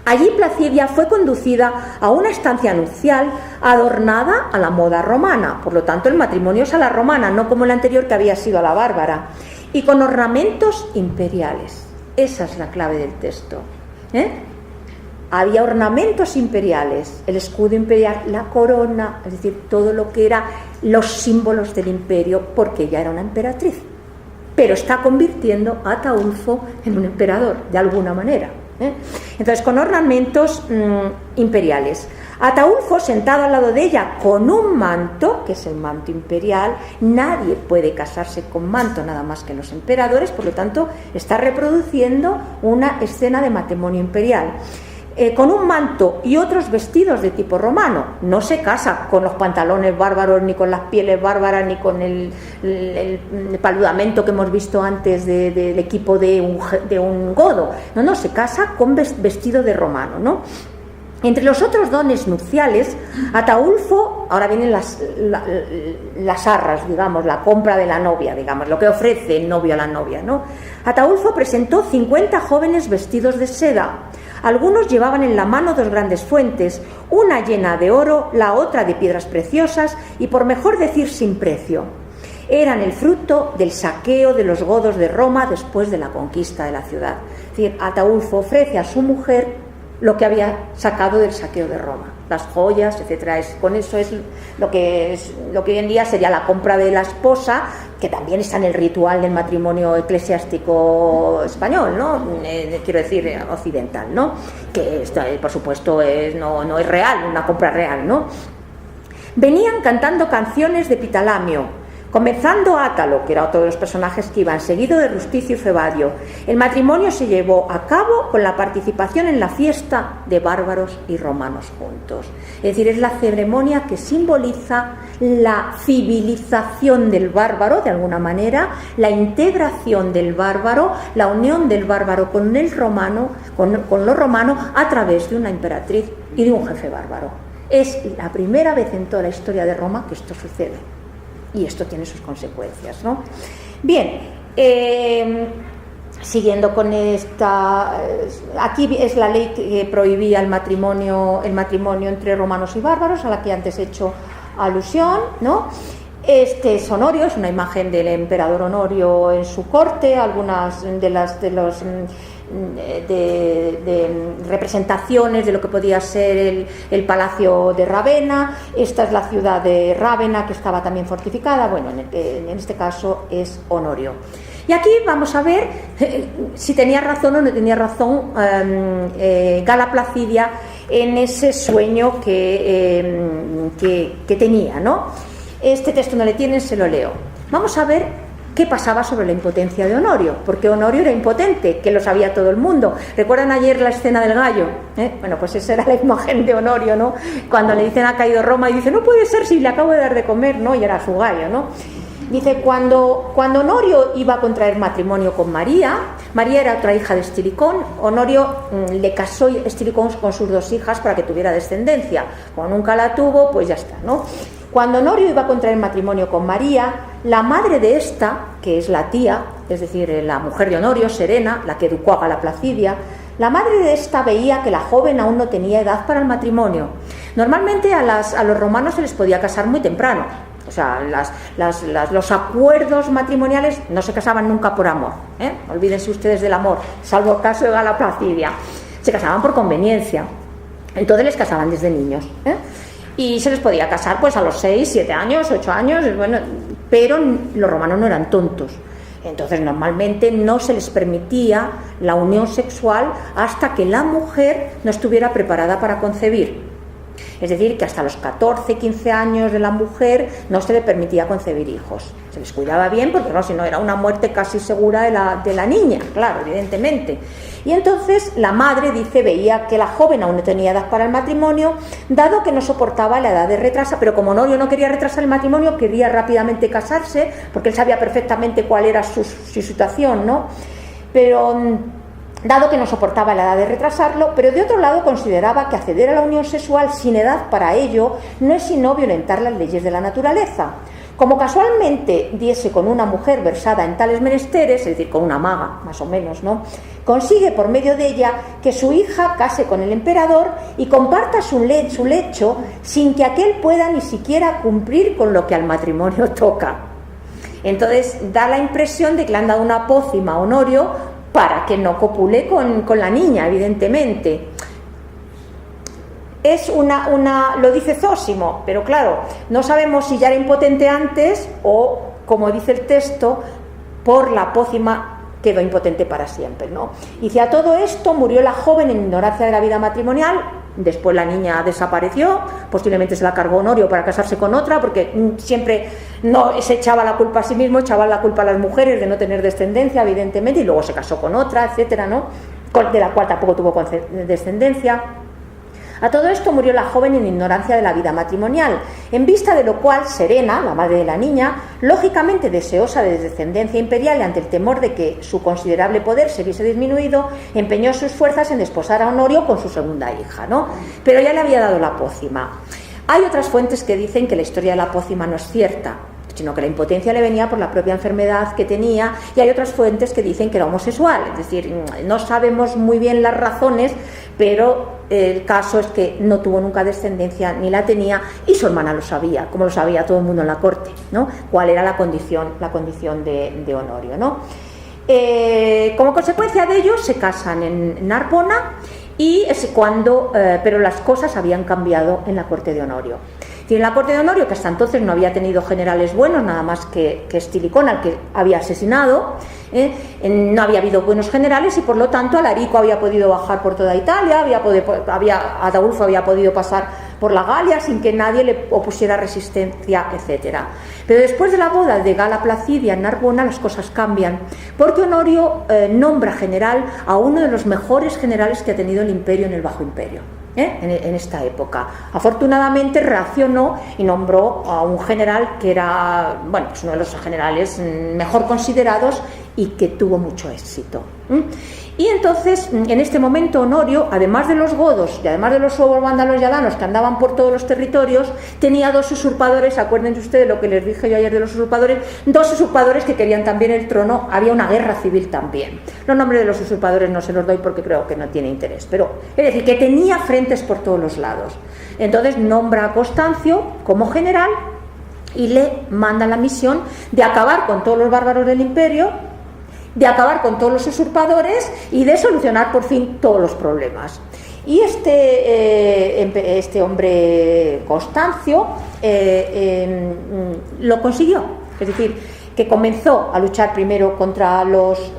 Allí Placidia fue conducida a una estancia nupcial adornada a la moda romana. Por lo tanto, el matrimonio es a la romana, no como el anterior que había sido a la bárbara. Y con ornamentos imperiales. Esa es la clave del texto. Había ornamentos imperiales, el escudo imperial, la corona, es decir, todo lo que eran los símbolos del imperio, porque ella era una emperatriz. Pero está convirtiendo a Ataulfo en un emperador, de alguna manera. Entonces, con ornamentos imperiales. Ataulfo, sentado al lado de ella con un manto, que es el manto imperial. Nadie puede casarse con manto, nada más que los emperadores, por lo tanto, está reproduciendo una escena de matrimonio imperial. Con un manto y otros vestidos de tipo romano. No se casa con los pantalones bárbaros, ni con las pieles bárbaras, ni con el paludamento que hemos visto antes del equipo de un godo. No, se casa con vestido de romano, ¿no? Entre los otros dones nupciales, Ataulfo, ahora vienen las arras, digamos, la compra de la novia, digamos, lo que ofrece el novio a la novia, ¿no? Ataulfo presentó 50 jóvenes vestidos de seda. Algunos llevaban en la mano 2 grandes fuentes, una llena de oro, la otra de piedras preciosas y, por mejor decir, sin precio. Eran el fruto del saqueo de los godos de Roma después de la conquista de la ciudad. Es decir, Ataulfo ofrece a su mujer lo que había sacado del saqueo de Roma, las joyas, etcétera. Con eso es lo que hoy en día sería la compra de la esposa, que también está en el ritual del matrimonio eclesiástico español, ¿no? Quiero decir, occidental, ¿no? Que esto, por supuesto, no es real, una compra real, ¿no? Venían cantando canciones de Pitalamio, comenzando Átalo, que era otro de los personajes que iban, seguido de Rusticio y Febadio. El matrimonio se llevó a cabo con la participación en la fiesta de bárbaros y romanos juntos. Es decir, es la ceremonia que simboliza la civilización del bárbaro, de alguna manera, la integración del bárbaro, la unión del bárbaro con el romano, con lo romano, a través de una emperatriz y de un jefe bárbaro. Es la primera vez en toda la historia de Roma que esto sucede. Y esto tiene sus consecuencias, ¿no? Bien, siguiendo con esta, aquí es la ley que prohibía el matrimonio entre romanos y bárbaros, a la que antes he hecho alusión, ¿no? Este es Honorio, es una imagen del emperador Honorio en su corte, algunas de los representaciones de lo que podía ser el palacio de Ravenna. Esta es la ciudad de Ravenna, que estaba también fortificada. Bueno, en este caso es Honorio. Y aquí vamos a ver si tenía razón o no tenía razón Gala Placidia en ese sueño que tenía, ¿no? Este texto no le tienen, se lo leo. Vamos a ver qué pasaba sobre la impotencia de Honorio, porque Honorio era impotente, que lo sabía todo el mundo. ¿Recuerdan ayer la escena del gallo? Bueno, pues esa era la imagen de Honorio, ¿no? Cuando le dicen ha caído Roma y dice, no puede ser si le acabo de dar de comer, ¿no? Y era su gallo, ¿no? Dice, cuando Honorio iba a contraer matrimonio con María era otra hija de Estilicón. Honorio le casó Estilicón con sus 2 hijas para que tuviera descendencia. Como nunca la tuvo, pues ya está, ¿no? Cuando Honorio iba a contraer matrimonio con María, la madre de esta, que es la tía, es decir, la mujer de Honorio, Serena, la que educó a Gala Placidia, la madre de esta veía que la joven aún no tenía edad para el matrimonio. Normalmente a los romanos se les podía casar muy temprano. O sea, los acuerdos matrimoniales no se casaban nunca por amor, ¿eh? Olvídense ustedes del amor, salvo el caso de Gala Placidia. Se casaban por conveniencia. Entonces les casaban desde niños, ¿eh? Y se les podía casar pues a los 6, 7 años, 8 años, bueno, pero los romanos no eran tontos. Entonces normalmente no se les permitía la unión sexual hasta que la mujer no estuviera preparada para concebir. Es decir, que hasta los 14, 15 años de la mujer no se le permitía concebir hijos. Se les cuidaba bien porque no, si no era una muerte casi segura de la niña, claro, evidentemente. Y entonces la madre veía que la joven aún no tenía edad para el matrimonio, dado que no soportaba la edad de retraso, pero como Honorio no quería retrasar el matrimonio, quería rápidamente casarse, porque él sabía perfectamente cuál era su situación, ¿no? Pero dado que no soportaba la edad de retrasarlo, pero de otro lado consideraba que acceder a la unión sexual sin edad para ello no es sino violentar las leyes de la naturaleza. Como casualmente diese con una mujer versada en tales menesteres, es decir, con una maga, más o menos, ¿no?, consigue por medio de ella que su hija case con el emperador y comparta su lecho sin que aquel pueda ni siquiera cumplir con lo que al matrimonio toca. Entonces da la impresión de que le han dado una pócima a Honorio para que no copule con la niña, evidentemente. Es lo dice Zósimo, pero claro, no sabemos si ya era impotente antes o, como dice el texto, por la pócima quedó impotente para siempre, ¿no? Y si a todo esto murió la joven en ignorancia de la vida matrimonial. Después la niña desapareció, posiblemente se la cargó Honorio para casarse con otra, porque siempre no se echaba la culpa a sí mismo, echaba la culpa a las mujeres de no tener descendencia, evidentemente, y luego se casó con otra, etcétera, ¿no?, de la cual tampoco tuvo descendencia. A todo esto murió la joven en ignorancia de la vida matrimonial, en vista de lo cual Serena, la madre de la niña, lógicamente deseosa de descendencia imperial y ante el temor de que su considerable poder se viese disminuido, empeñó sus fuerzas en desposar a Honorio con su segunda hija, ¿no? Pero ya le había dado la pócima. Hay otras fuentes que dicen que la historia de la pócima no es cierta, sino que la impotencia le venía por la propia enfermedad que tenía, y hay otras fuentes que dicen que era homosexual, es decir, no sabemos muy bien las razones, pero el caso es que no tuvo nunca descendencia, ni la tenía, y su hermana lo sabía, como lo sabía todo el mundo en la corte, ¿no?, cuál era la condición de Honorio, ¿no? Como consecuencia de ello se casan en Narbona, y es cuando, pero las cosas habían cambiado en la corte de Honorio. Y en la corte de Honorio, que hasta entonces no había tenido generales buenos, nada más que Estilicón, al que había asesinado, no había habido buenos generales, y por lo tanto Alarico había podido bajar por toda Italia, Ataulfo había podido pasar por la Galia sin que nadie le opusiera resistencia, etcétera. Pero después de la boda de Gala Placidia en Narbona las cosas cambian, porque Honorio nombra general a uno de los mejores generales que ha tenido el imperio en el Bajo Imperio. En esta época. Afortunadamente reaccionó y nombró a un general que era, bueno, pues uno de los generales mejor considerados y que tuvo mucho éxito. Y entonces, en este momento, Honorio, además de los godos y además de los vándalos y alanos que andaban por todos los territorios, tenía dos usurpadores. Acuérdense ustedes de lo que les dije yo ayer de los usurpadores, dos usurpadores que querían también el trono. Había una guerra civil también. Los nombres de los usurpadores no se los doy porque creo que no tiene interés, pero es decir, que tenía frentes por todos los lados. Entonces nombra a Constancio como general y le manda la misión de acabar con todos los bárbaros del imperio, de acabar con todos los usurpadores y de solucionar por fin todos los problemas. Y este hombre Constancio lo consiguió, es decir, que comenzó a luchar primero contra los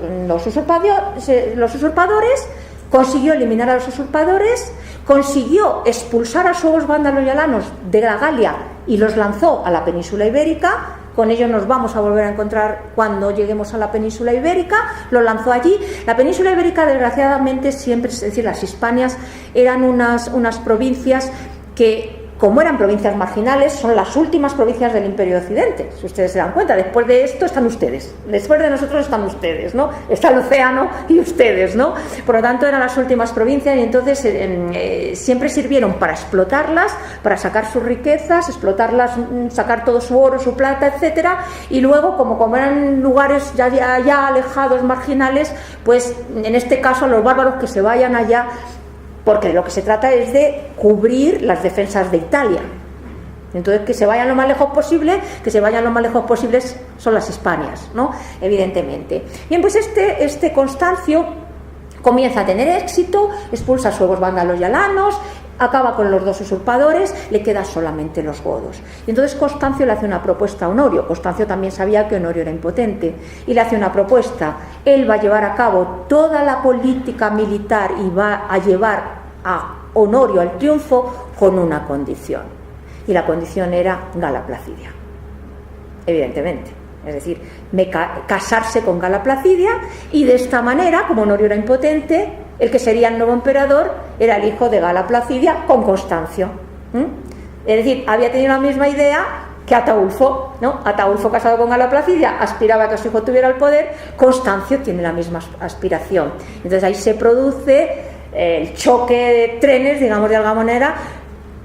usurpadores, consiguió eliminar a los usurpadores, consiguió expulsar a sus vándalos y alanos de la Galia y los lanzó a la península ibérica. Con ellos nos vamos a volver a encontrar cuando lleguemos a la península ibérica. Lo lanzó allí. La península ibérica, desgraciadamente, siempre, es decir, las Hispanias, eran unas provincias que como eran provincias marginales, son las últimas provincias del Imperio de Occidente, si ustedes se dan cuenta. Después de esto están ustedes, después de nosotros están ustedes, ¿no? Está el océano y ustedes, ¿no? Por lo tanto, eran las últimas provincias y entonces siempre sirvieron para explotarlas, para sacar sus riquezas, explotarlas, sacar todo su oro, su plata, etcétera, y luego, como eran lugares ya alejados, marginales, pues en este caso a los bárbaros que se vayan allá, porque lo que se trata es de cubrir las defensas de Italia. Entonces, que se vayan lo más lejos posible, son las Hispanias, ¿no? Evidentemente. Bien, pues este Constancio comienza a tener éxito, expulsa a suevos vándalos y alanos, acaba con los dos usurpadores, le quedan solamente los godos. Y entonces Constancio le hace una propuesta a Honorio. Constancio también sabía que Honorio era impotente y le hace una propuesta. Él va a llevar a cabo toda la política militar y va a llevar a Honorio al triunfo con una condición. Y la condición era Gala Placidia, evidentemente. Es decir, casarse con Gala Placidia, y de esta manera, como Honorio era impotente, el que sería el nuevo emperador era el hijo de Gala Placidia con Constancio. Es decir, había tenido la misma idea que Ataulfo, ¿no? Ataulfo, casado con Gala Placidia, aspiraba a que su hijo tuviera el poder. Constancio tiene la misma aspiración. Entonces ahí se produce el choque de trenes, digamos de alguna manera,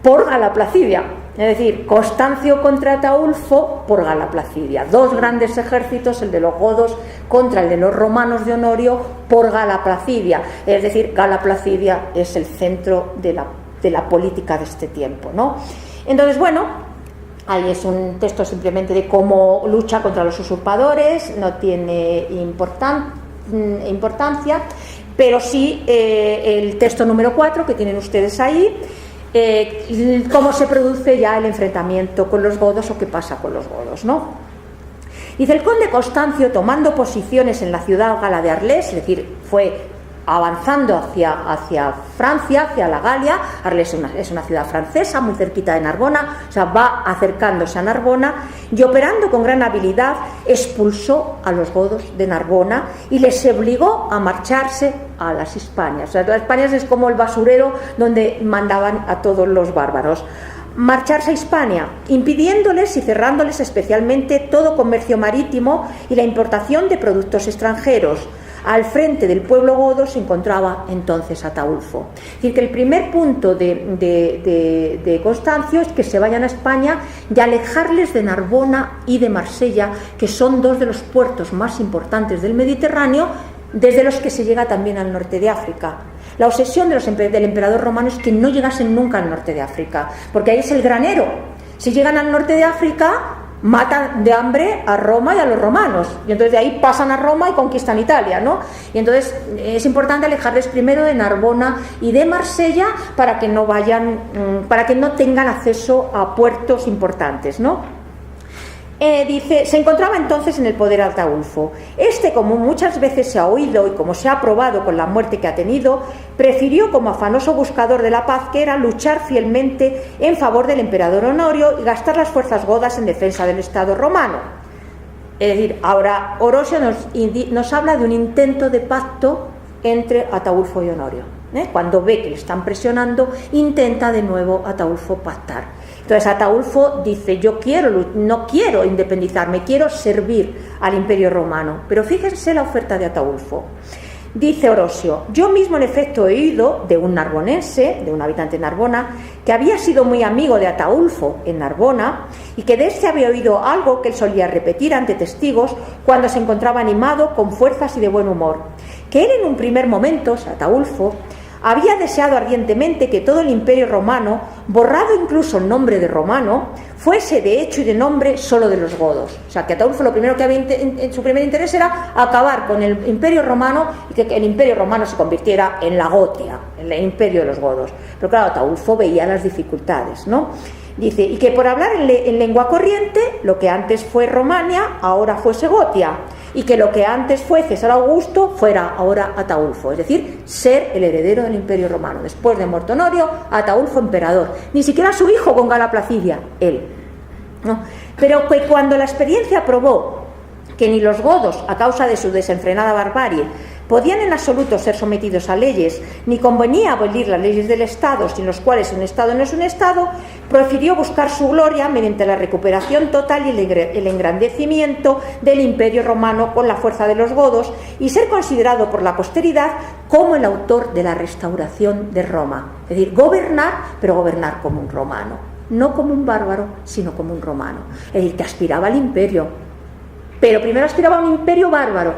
por Gala Placidia. Es decir, Constancio contra Ataulfo por Gala Placidia. Dos grandes ejércitos, el de los godos contra el de los romanos de Honorio, por Gala Placidia. Es decir, Gala Placidia es el centro de la política de este tiempo, ¿no? Entonces, bueno, ahí es un texto simplemente de cómo lucha contra los usurpadores, no tiene importancia, pero sí el texto número 4 que tienen ustedes ahí, cómo se produce ya el enfrentamiento con los godos o qué pasa con los godos, ¿no? Dice: el conde Constancio, tomando posiciones en la ciudad gala de Arles, es decir, fue avanzando hacia Francia, hacia la Galia. Arles es una ciudad francesa muy cerquita de Narbona, o sea, va acercándose a Narbona, y operando con gran habilidad expulsó a los godos de Narbona y les obligó a marcharse a las Hispanias. O sea, las Hispanias es como el basurero donde mandaban a todos los bárbaros. Marcharse a Hispania, impidiéndoles y cerrándoles especialmente todo comercio marítimo y la importación de productos extranjeros. Al frente del pueblo godo se encontraba entonces Ataulfo. Es decir, que el primer punto de Constancio es que se vayan a España y alejarles de Narbona y de Marsella, que son dos de los puertos más importantes del Mediterráneo, desde los que se llega también al norte de África. La obsesión del emperador romano es que no llegasen nunca al norte de África, porque ahí es el granero. Si llegan al norte de África, matan de hambre a Roma y a los romanos, y entonces de ahí pasan a Roma y conquistan Italia, ¿no? Y entonces es importante alejarles primero de Narbona y de Marsella para que no tengan acceso a puertos importantes, ¿no? Dice: se encontraba entonces en el poder Ataulfo. Este, como muchas veces se ha oído y como se ha probado con la muerte que ha tenido, prefirió, como afanoso buscador de la paz que era, luchar fielmente en favor del emperador Honorio y gastar las fuerzas godas en defensa del Estado romano. Es decir, ahora Orosio nos habla de un intento de pacto entre Ataulfo y Honorio. Cuando ve que le están presionando, intenta de nuevo Ataulfo pactar. Entonces Ataulfo dice: yo no quiero independizarme, quiero servir al Imperio Romano. Pero fíjense la oferta de Ataulfo. Dice Orosio: yo mismo en efecto he oído de un narbonense, de un habitante de Narbona, que había sido muy amigo de Ataulfo en Narbona, y que de este había oído algo que él solía repetir ante testigos cuando se encontraba animado, con fuerzas y de buen humor, que él en un primer momento, Ataulfo, había deseado ardientemente que todo el Imperio Romano, borrado incluso el nombre de romano, fuese de hecho y de nombre solo de los godos. O sea, que Ataulfo lo primero que había en su primer interés era acabar con el Imperio Romano y que el Imperio Romano se convirtiera en la Gotia, en el Imperio de los godos. Pero claro, Ataulfo veía las dificultades, ¿no? Dice: y que por hablar en lengua corriente, lo que antes fue Romania, ahora fuese Gotia, y que lo que antes fue César Augusto fuera ahora Ataulfo, es decir, ser el heredero del Imperio Romano. Después de muerto Honorio, Ataulfo emperador, ni siquiera su hijo con Gala Placidia, él, ¿no? Pero que cuando la experiencia probó que ni los godos, a causa de su desenfrenada barbarie, podían en absoluto ser sometidos a leyes, ni convenía abolir las leyes del Estado, sin los cuales un Estado no es un Estado, prefirió buscar su gloria mediante la recuperación total y el engrandecimiento del Imperio Romano con la fuerza de los godos y ser considerado por la posteridad como el autor de la restauración de Roma. Es decir, gobernar, pero gobernar como un romano, no como un bárbaro, sino como un romano. Es decir, que aspiraba al imperio, pero primero aspiraba a un imperio bárbaro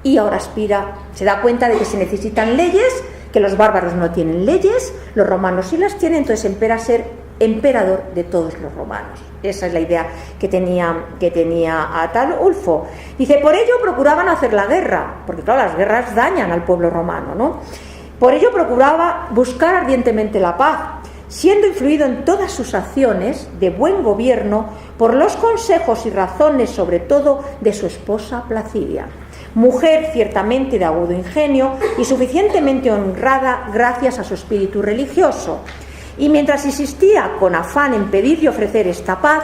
y ahora se da cuenta de que se necesitan leyes, que los bárbaros no tienen leyes, los romanos sí las tienen, entonces espera ser emperador de todos los romanos. Esa es la idea que tenía Ataulfo. Dice, por ello procuraban hacer la guerra, porque claro, las guerras dañan al pueblo romano, ¿no? Por ello procuraba buscar ardientemente la paz, siendo influido en todas sus acciones de buen gobierno por los consejos y razones, sobre todo de su esposa Placidia, mujer ciertamente de agudo ingenio y suficientemente honrada gracias a su espíritu religioso. Y mientras insistía con afán en pedir y ofrecer esta paz,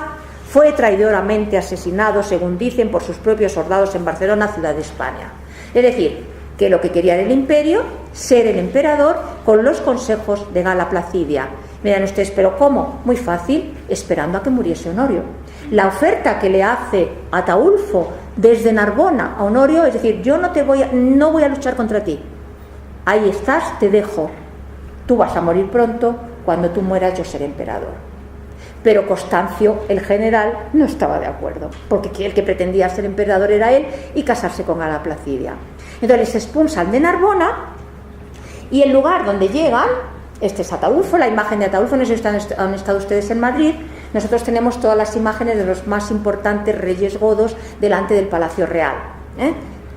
fue traidoramente asesinado, según dicen, por sus propios soldados en Barcelona, ciudad de España. Es decir, que lo que quería era el imperio, ser el emperador con los consejos de Gala Placidia. Miren ustedes, ¿pero cómo? Muy fácil, esperando a que muriese Honorio. La oferta que le hace Ataulfo desde Narbona a Honorio es decir, yo no voy a luchar contra ti. Ahí estás, te dejo. Tú vas a morir pronto, cuando tú mueras yo seré emperador. Pero Constancio, el general, no estaba de acuerdo, porque el que pretendía ser emperador era él y casarse con Gala Placidia. Entonces les expulsan de Narbona y el lugar donde llegan, este es Ataulfo, la imagen de Ataulfo, no sé si han estado ustedes en Madrid, nosotros tenemos todas las imágenes de los más importantes reyes godos delante del Palacio Real.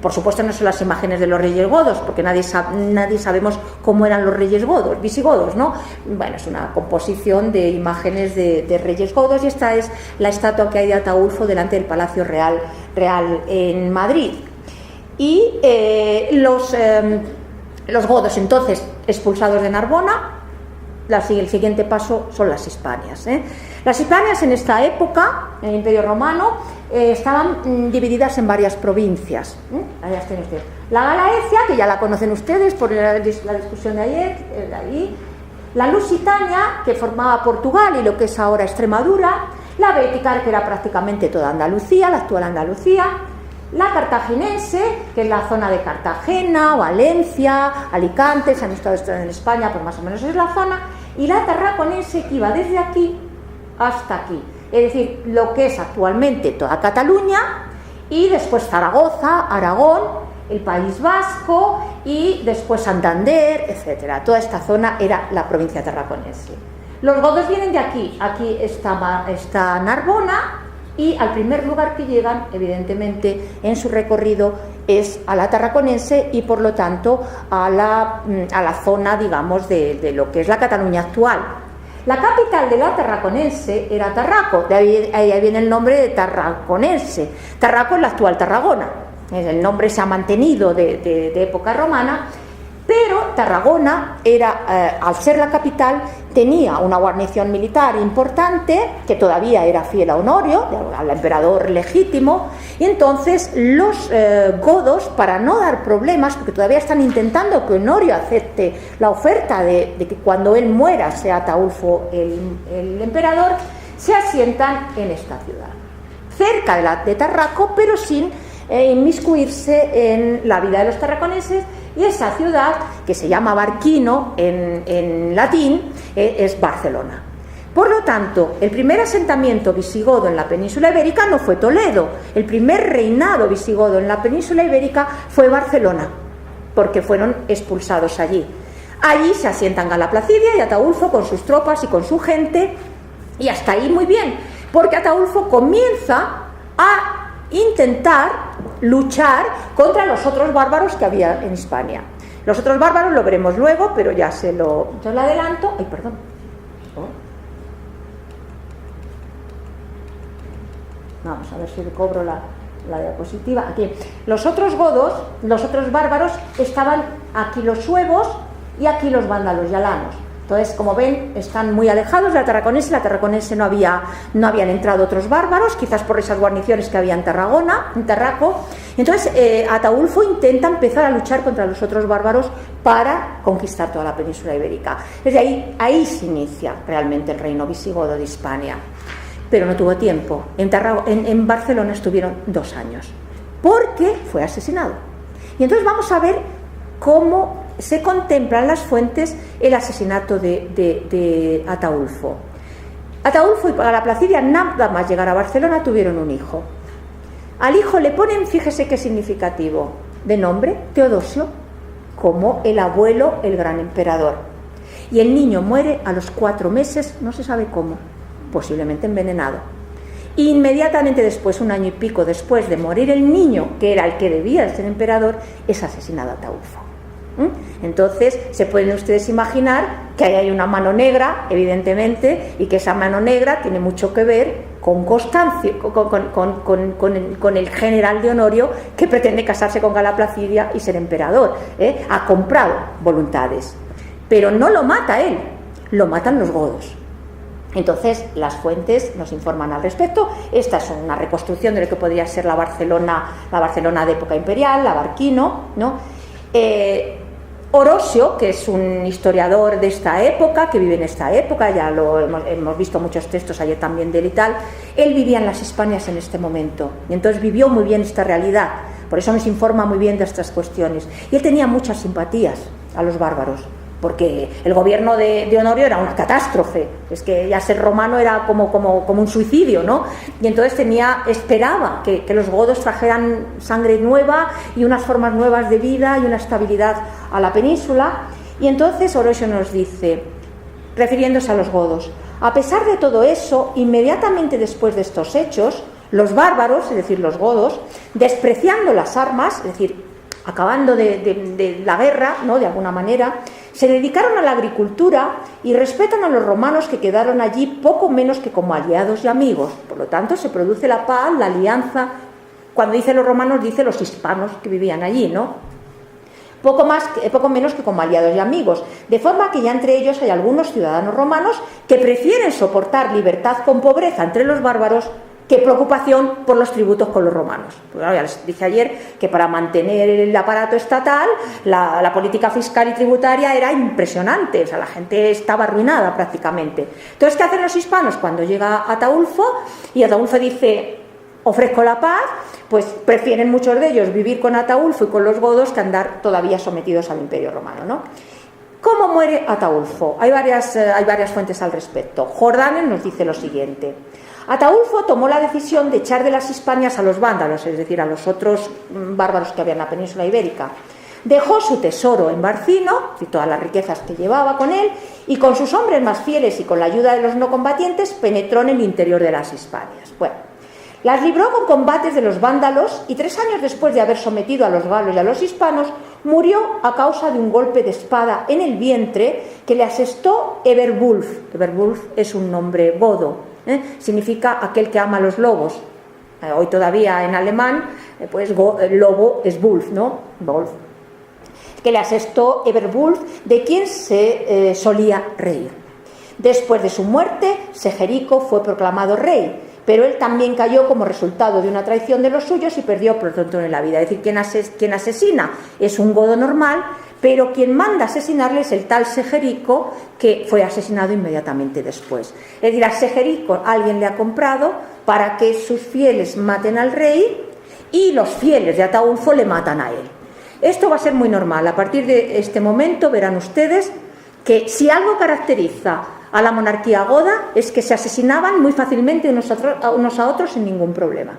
Por supuesto no son las imágenes de los reyes godos, porque nadie sabemos cómo eran los reyes godos, visigodos, ¿no? Bueno, es una composición de imágenes de reyes godos y esta es la estatua que hay de Ataulfo delante del Palacio Real en Madrid. Y los godos entonces expulsados de Narbona, el siguiente paso son las Hispanias. Las Hispanias en esta época, en el Imperio Romano, estaban divididas en varias provincias. Ahí las tienen ustedes. La Galaecia, que ya la conocen ustedes por la discusión de ayer, ahí. La Lusitania, que formaba Portugal y lo que es ahora Extremadura. La Bética, que era prácticamente toda Andalucía, la actual Andalucía. La Cartaginense, que es la zona de Cartagena, Valencia, Alicante, se han estado en España, pues más o menos es la zona. Y la Tarraconense, que iba desde aquí hasta aquí. Es decir, lo que es actualmente toda Cataluña y después Zaragoza, Aragón, el País Vasco y después Santander, etcétera. Toda esta zona era la provincia tarraconense. Los godos vienen de aquí. Aquí está Narbona y al primer lugar que llegan, evidentemente, en su recorrido es a la Tarraconense y por lo tanto a la zona, digamos, de lo que es la Cataluña actual. La capital de la Tarraconense era Tarraco, de ahí viene el nombre de Tarraconense. Tarraco es la actual Tarragona, el nombre se ha mantenido de época romana, pero Tarragona era, al ser la capital, tenía una guarnición militar importante, que todavía era fiel a Honorio, al emperador legítimo, y entonces los godos, para no dar problemas, porque todavía están intentando que Honorio acepte la oferta de que cuando él muera sea Ataulfo el emperador, se asientan en esta ciudad, cerca de Tarraco, pero sin inmiscuirse en la vida de los tarraconenses. Y esa ciudad, que se llama Barquino en latín, es Barcelona. Por lo tanto, el primer asentamiento visigodo en la península ibérica no fue Toledo. El primer reinado visigodo en la península ibérica fue Barcelona, porque fueron expulsados allí. Allí se asientan Gala Placidia y Ataulfo con sus tropas y con su gente, y hasta ahí muy bien, porque Ataulfo comienza a intentar luchar contra los otros bárbaros que había en Hispania. Los otros bárbaros lo veremos luego, pero ya se lo adelanto. Ay, perdón. Vamos a ver si recobro la diapositiva. Aquí. Los otros godos, los otros bárbaros, estaban aquí los suevos y aquí los vándalos y alanos. Entonces, como ven, están muy alejados de la Tarraconense no habían entrado otros bárbaros, quizás por esas guarniciones que había en Tarraco. Entonces, Ataulfo intenta empezar a luchar contra los otros bárbaros para conquistar toda la península ibérica. Desde ahí se inicia realmente el reino visigodo de Hispania. Pero no tuvo tiempo. En Barcelona estuvieron 2 años, porque fue asesinado. Y entonces vamos a ver cómo se contempla en las fuentes el asesinato de Ataulfo. Ataulfo y la Placidia, nada más llegar a Barcelona, tuvieron un hijo. Al hijo le ponen, fíjese qué significativo, de nombre Teodosio, como el abuelo, el gran emperador. Y el niño muere a los 4 meses, no se sabe cómo, posiblemente envenenado. Inmediatamente después, 1 año y pico después de morir el niño, que era el que debía ser emperador, es asesinado Ataulfo. Entonces se pueden ustedes imaginar que ahí hay una mano negra, evidentemente, y que esa mano negra tiene mucho que ver con Constancio, con el general de Honorio, que pretende casarse con Gala Placidia y ser emperador. Ha comprado voluntades, pero no lo mata él, lo matan los godos. Entonces las fuentes nos informan al respecto. Esta es una reconstrucción de lo que podría ser la Barcelona de época imperial, la Barquino, ¿no? Orosio, que es un historiador de esta época, que vive en esta época, ya lo hemos visto muchos textos ayer también de él y tal, él vivía en las Hispanias en este momento, y entonces vivió muy bien esta realidad, por eso nos informa muy bien de estas cuestiones, y él tenía muchas simpatías a los bárbaros, porque el gobierno de Honorio era una catástrofe, es que ya ser romano era como un suicidio, ¿no? Y entonces esperaba que los godos trajeran sangre nueva y unas formas nuevas de vida y una estabilidad a la península. Y entonces Orosio nos dice, refiriéndose a los godos, a pesar de todo eso, inmediatamente después de estos hechos, los bárbaros, es decir, los godos, despreciando las armas, es decir, acabando de la guerra, ¿no?, de alguna manera, se dedicaron a la agricultura y respetan a los romanos, que quedaron allí poco menos que como aliados y amigos. Por lo tanto, se produce la paz, la alianza. Cuando dice los romanos, dice los hispanos que vivían allí, ¿no? Poco menos que como aliados y amigos. De forma que ya entre ellos hay algunos ciudadanos romanos que prefieren soportar libertad con pobreza entre los bárbaros que preocupación por los tributos con los romanos. Pues, ya les dije ayer que para mantener el aparato estatal, la política fiscal y tributaria era impresionante, o sea, la gente estaba arruinada prácticamente. Entonces, ¿qué hacen los hispanos cuando llega Ataulfo? Y Ataulfo dice, ofrezco la paz, pues prefieren muchos de ellos vivir con Ataulfo y con los godos que andar todavía sometidos al Imperio Romano, ¿no? ¿Cómo muere Ataulfo? Hay varias fuentes al respecto. Jordanes nos dice lo siguiente. Ataulfo tomó la decisión de echar de las Hispanias a los vándalos, es decir, a los otros bárbaros que había en la península ibérica. Dejó su tesoro en Barcino, y todas las riquezas que llevaba con él, y con sus hombres más fieles y con la ayuda de los no combatientes, penetró en el interior de las Hispanias. Bueno, las libró con combates de los vándalos y 3 años después de haber sometido a los galos y a los hispanos, murió a causa de un golpe de espada en el vientre que le asestó Eberwulf. Eberwulf es un nombre godo. Significa aquel que ama a los lobos. Hoy todavía en alemán, pues lobo es Wolf, ¿no? Wolf. Que le asestó Eberwulf, de quien se solía reír. Después de su muerte, Segerico fue proclamado rey, pero él también cayó como resultado de una traición de los suyos y perdió pronto en la vida. Es decir, quien asesina es un godo normal, pero quien manda asesinarle es el tal Segerico, que fue asesinado inmediatamente después. Es decir, a Segerico alguien le ha comprado para que sus fieles maten al rey y los fieles de Ataulfo le matan a él. Esto va a ser muy normal. A partir de este momento verán ustedes que si algo caracteriza a la monarquía goda es que se asesinaban muy fácilmente unos a otros sin ningún problema.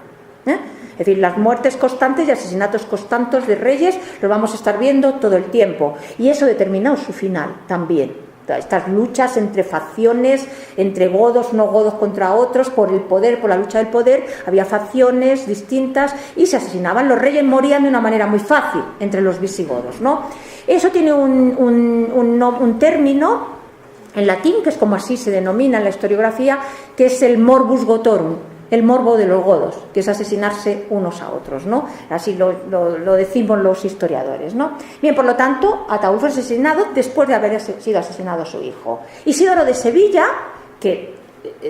Es decir, las muertes constantes y asesinatos constantes de reyes los vamos a estar viendo todo el tiempo. Y eso determinó su final también. Estas luchas entre facciones, entre godos, no godos contra otros, por el poder, por la lucha del poder, había facciones distintas y se asesinaban. Los reyes morían de una manera muy fácil entre los visigodos, ¿no? Eso tiene un término en latín, que es como así se denomina en la historiografía, que es el morbus gotorum. el morbo de los godos, que es asesinarse unos a otros, ¿no? Así lo decimos los historiadores, ¿no? Bien, por lo tanto, Ataulfo es asesinado después de haber sido asesinado su hijo. Isidoro de Sevilla, que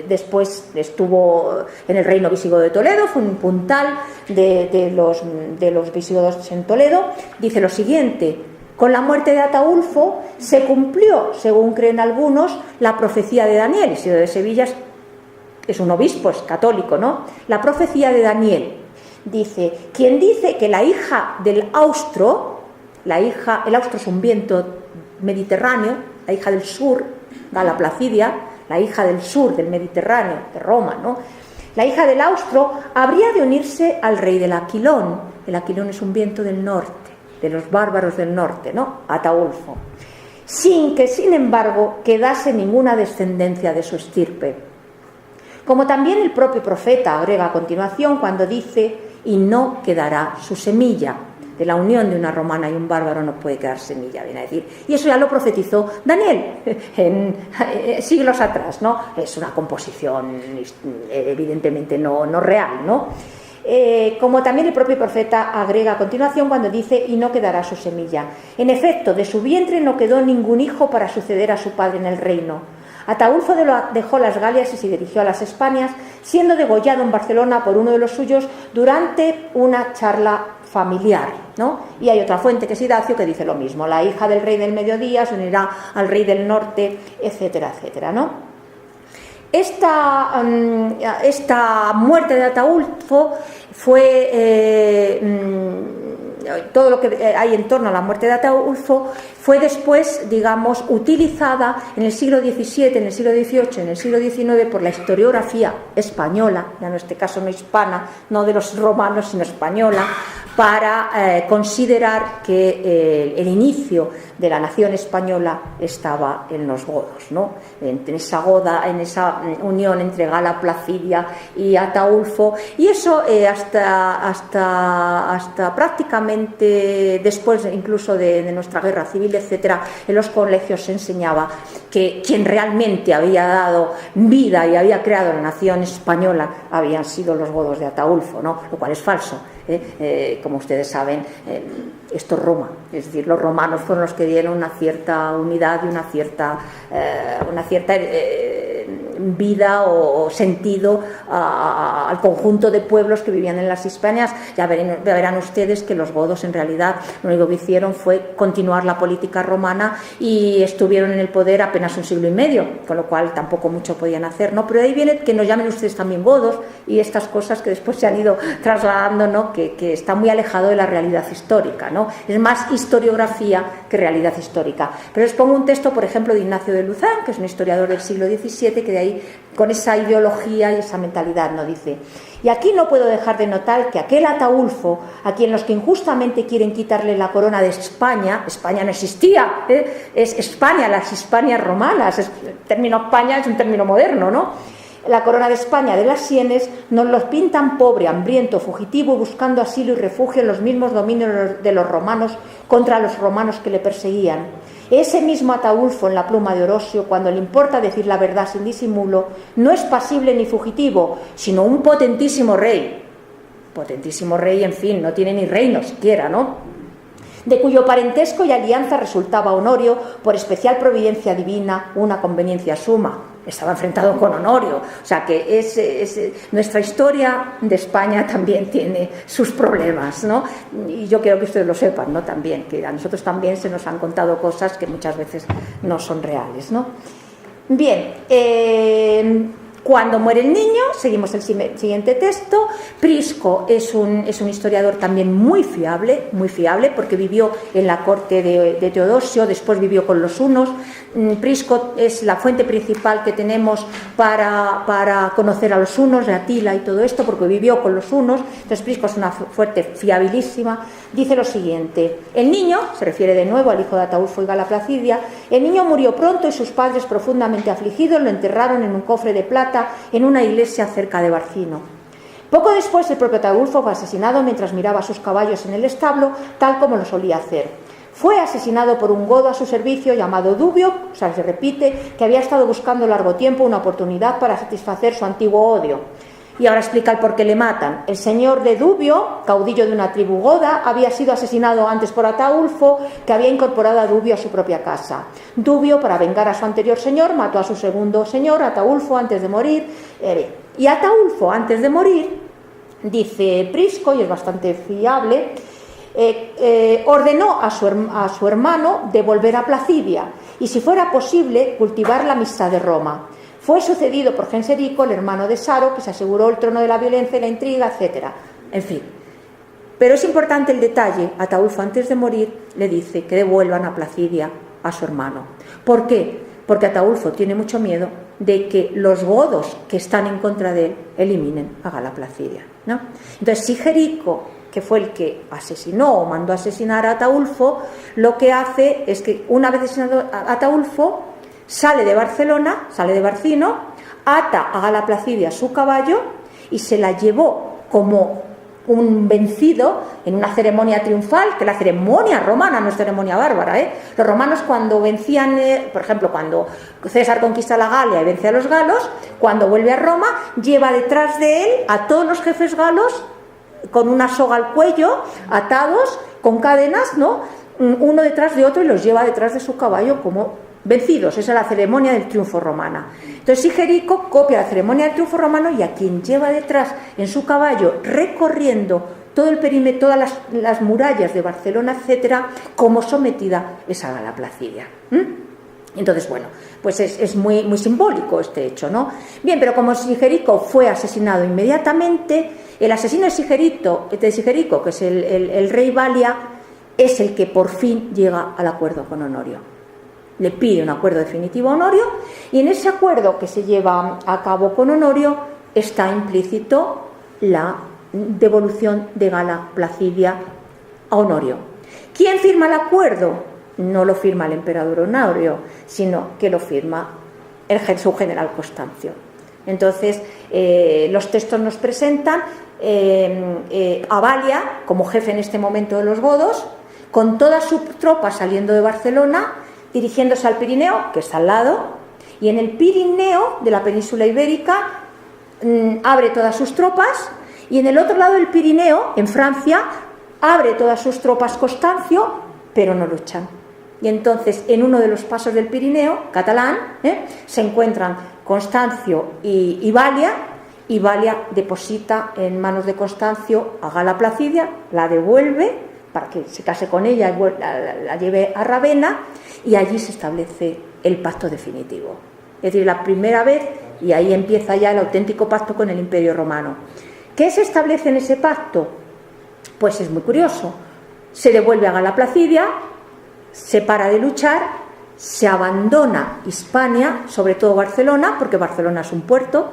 después estuvo en el reino visigodo de Toledo, fue un puntal de los visigodos en Toledo, dice lo siguiente: con la muerte de Ataulfo se cumplió, según creen algunos, la profecía de Daniel. Isidoro de Sevilla es un obispo, es católico, ¿no? La profecía de Daniel dice: quien dice que la hija del austro, el austro es un viento mediterráneo, la hija del sur, Gala Placidia, la hija del sur del Mediterráneo, de Roma, ¿no? La hija del austro habría de unirse al rey del Aquilón. El Aquilón es un viento del norte, de los bárbaros del norte, ¿no? Ataulfo, sin que, sin embargo, quedase ninguna descendencia de su estirpe. Como también el propio profeta agrega a continuación cuando dice: y no quedará su semilla. De la unión de una romana y un bárbaro no puede quedar semilla, viene a decir. Y eso ya lo profetizó Daniel en siglos atrás, ¿no? Es una composición evidentemente no real, ¿no? Como también el propio profeta agrega a continuación cuando dice: y no quedará su semilla. En efecto, de su vientre no quedó ningún hijo para suceder a su padre en el reino. Ataulfo dejó las Galias y se dirigió a las Españas, siendo degollado en Barcelona por uno de los suyos durante una charla familiar, ¿no? Y hay otra fuente que es Idacio que dice lo mismo: la hija del rey del mediodía se unirá al rey del norte, etcétera, etcétera, ¿no? Esta muerte de Ataulfo fue todo lo que hay en torno a la muerte de Ataulfo fue después, digamos, utilizada en el siglo XVII, en el siglo XVIII, en el siglo XIX por la historiografía española, ya en este caso no hispana, no de los romanos, sino española, para considerar que el inicio de la nación española estaba en los godos, ¿no? En esa unión entre Gala Placidia y Ataulfo, y eso hasta prácticamente después incluso de nuestra guerra civil, etcétera, en los colegios se enseñaba que quien realmente había dado vida y había creado la nación española habían sido los godos de Ataulfo, ¿no? Lo cual es falso. Como ustedes saben, esto es Roma, es decir, los romanos fueron los que dieron una cierta unidad y una cierta vida o sentido al conjunto de pueblos que vivían en las Hispanias. Ya verán ustedes que los godos en realidad lo único que hicieron fue continuar la política romana y estuvieron en el poder apenas un siglo y medio, con lo cual tampoco mucho podían hacer, ¿no? Pero de ahí viene que nos llamen ustedes también godos y estas cosas que después se han ido trasladando, ¿no? Que está muy alejado de la realidad histórica, ¿no? Es más historiografía que realidad histórica. Pero les pongo un texto, por ejemplo, de Ignacio de Luzán, que es un historiador del siglo XVII, que de ahí, con esa ideología y esa mentalidad, ¿no? Dice: y aquí no puedo dejar de notar que aquel Ataulfo, a quien los que injustamente quieren quitarle la corona de España no existía, es España, las Hispanias romanas, el término España es un término moderno, ¿no? La corona de España de las Sienes nos los pintan pobre, hambriento, fugitivo, buscando asilo y refugio en los mismos dominios de los romanos contra los romanos que le perseguían. Ese mismo Ataulfo en la pluma de Orosio, cuando le importa decir la verdad sin disimulo, no es pasible ni fugitivo, sino un potentísimo rey. Potentísimo rey, en fin, no tiene ni reino siquiera, ¿no? De cuyo parentesco y alianza resultaba Honorio, por especial providencia divina, una conveniencia suma. Estaba enfrentado con Honorio, o sea que nuestra historia de España también tiene sus problemas, ¿no? Y yo quiero que ustedes lo sepan, ¿no? También, que a nosotros también se nos han contado cosas que muchas veces no son reales, ¿no? Bien, cuando muere el niño, seguimos el siguiente texto. Prisco es un historiador también muy fiable, porque vivió en la corte de Teodosio, después vivió con los hunos. Prisco es la fuente principal que tenemos para conocer a los hunos, de Atila y todo esto, porque vivió con los hunos. Entonces Prisco es una fuente fiabilísima. Dice lo siguiente: el niño, se refiere de nuevo al hijo de Ataulfo y Gala Placidia, el niño murió pronto y sus padres, profundamente afligidos, lo enterraron en un cofre de plata en una iglesia cerca de Barcino. Poco después el propio Ataulfo fue asesinado mientras miraba a sus caballos en el establo, tal como lo solía hacer. Fue asesinado por un godo a su servicio llamado Dubio, o sea, se repite, que había estado buscando largo tiempo una oportunidad para satisfacer su antiguo odio. Y ahora explica el por qué le matan. El señor de Dubio, caudillo de una tribu goda, había sido asesinado antes por Ataulfo, que había incorporado a Dubio a su propia casa. Dubio, para vengar a su anterior señor, mató a su segundo señor, Ataulfo, antes de morir. Y Ataulfo, antes de morir, dice Prisco, y es bastante fiable, ordenó a su hermano de volver a Placidia y, si fuera posible, cultivar la amistad de Roma. Fue sucedido por Genserico, el hermano de Saro, que se aseguró el trono de la violencia y la intriga, etc. En fin. Pero es importante el detalle. Ataulfo, antes de morir, le dice que devuelvan a Placidia a su hermano. ¿Por qué? Porque Ataulfo tiene mucho miedo de que los godos que están en contra de él eliminen a Gala Placidia, ¿no? Entonces, Sigerico, que fue el que asesinó o mandó a asesinar a Ataulfo, lo que hace es que, una vez asesinado a Ataulfo, sale de Barcelona, sale de Barcino, ata a Gala Placidia a su caballo y se la llevó como un vencido en una ceremonia triunfal, que la ceremonia romana no es ceremonia bárbara, ¿eh? Los romanos, cuando vencían, por ejemplo, cuando César conquista la Galia y vence a los galos, cuando vuelve a Roma, lleva detrás de él a todos los jefes galos con una soga al cuello, atados con cadenas, ¿no? Uno detrás de otro, y los lleva detrás de su caballo como vencidos. Esa es la ceremonia del triunfo romana. Entonces Sigerico copia la ceremonia del triunfo romano, y a quien lleva detrás en su caballo, recorriendo todo el perímetro, todas las murallas de Barcelona, etcétera, como sometida es a Gala Placidia. Entonces, bueno, pues es muy, muy simbólico este hecho, ¿no? Bien, pero como Sigerico fue asesinado inmediatamente, el asesino de Sigerico, que es el rey Balia, es el que por fin llega al acuerdo con Honorio. Le pide un acuerdo definitivo a Honorio, y en ese acuerdo que se lleva a cabo con Honorio está implícito la devolución de Gala Placidia a Honorio. ¿Quién firma el acuerdo? No lo firma el emperador Honorio, sino que lo firma su general Constancio. Entonces, los textos nos presentan a Balia como jefe en este momento de los godos, con todas sus tropas saliendo de Barcelona, dirigiéndose al Pirineo, que está al lado, y en el Pirineo de la península ibérica abre todas sus tropas, y en el otro lado del Pirineo, en Francia, abre todas sus tropas Constancio, pero no luchan. Y entonces, en uno de los pasos del Pirineo catalán, se encuentran Constancio y Balia, y Balia deposita en manos de Constancio a Gala Placidia, la devuelve para que se case con ella y la lleve a Ravenna, y allí se establece el pacto definitivo. Es decir, la primera vez, y ahí empieza ya el auténtico pacto con el Imperio Romano. ¿Qué se establece en ese pacto? Pues es muy curioso. Se devuelve a Gala Placidia, se para de luchar, se abandona Hispania, sobre todo Barcelona, porque Barcelona es un puerto,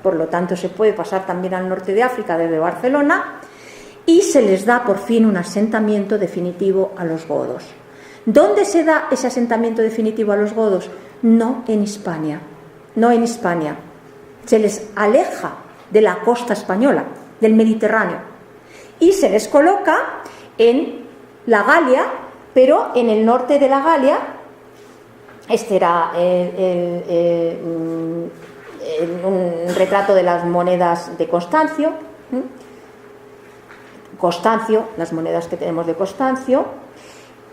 por lo tanto se puede pasar también al norte de África desde Barcelona, y se les da por fin un asentamiento definitivo a los godos. ¿Dónde se da ese asentamiento definitivo a los godos? No en Hispania, no en Hispania. Se les aleja de la costa española, del Mediterráneo, y se les coloca en la Galia, pero en el norte de la Galia. Este era un retrato de las monedas de Constancio. Las monedas que tenemos de Constancio.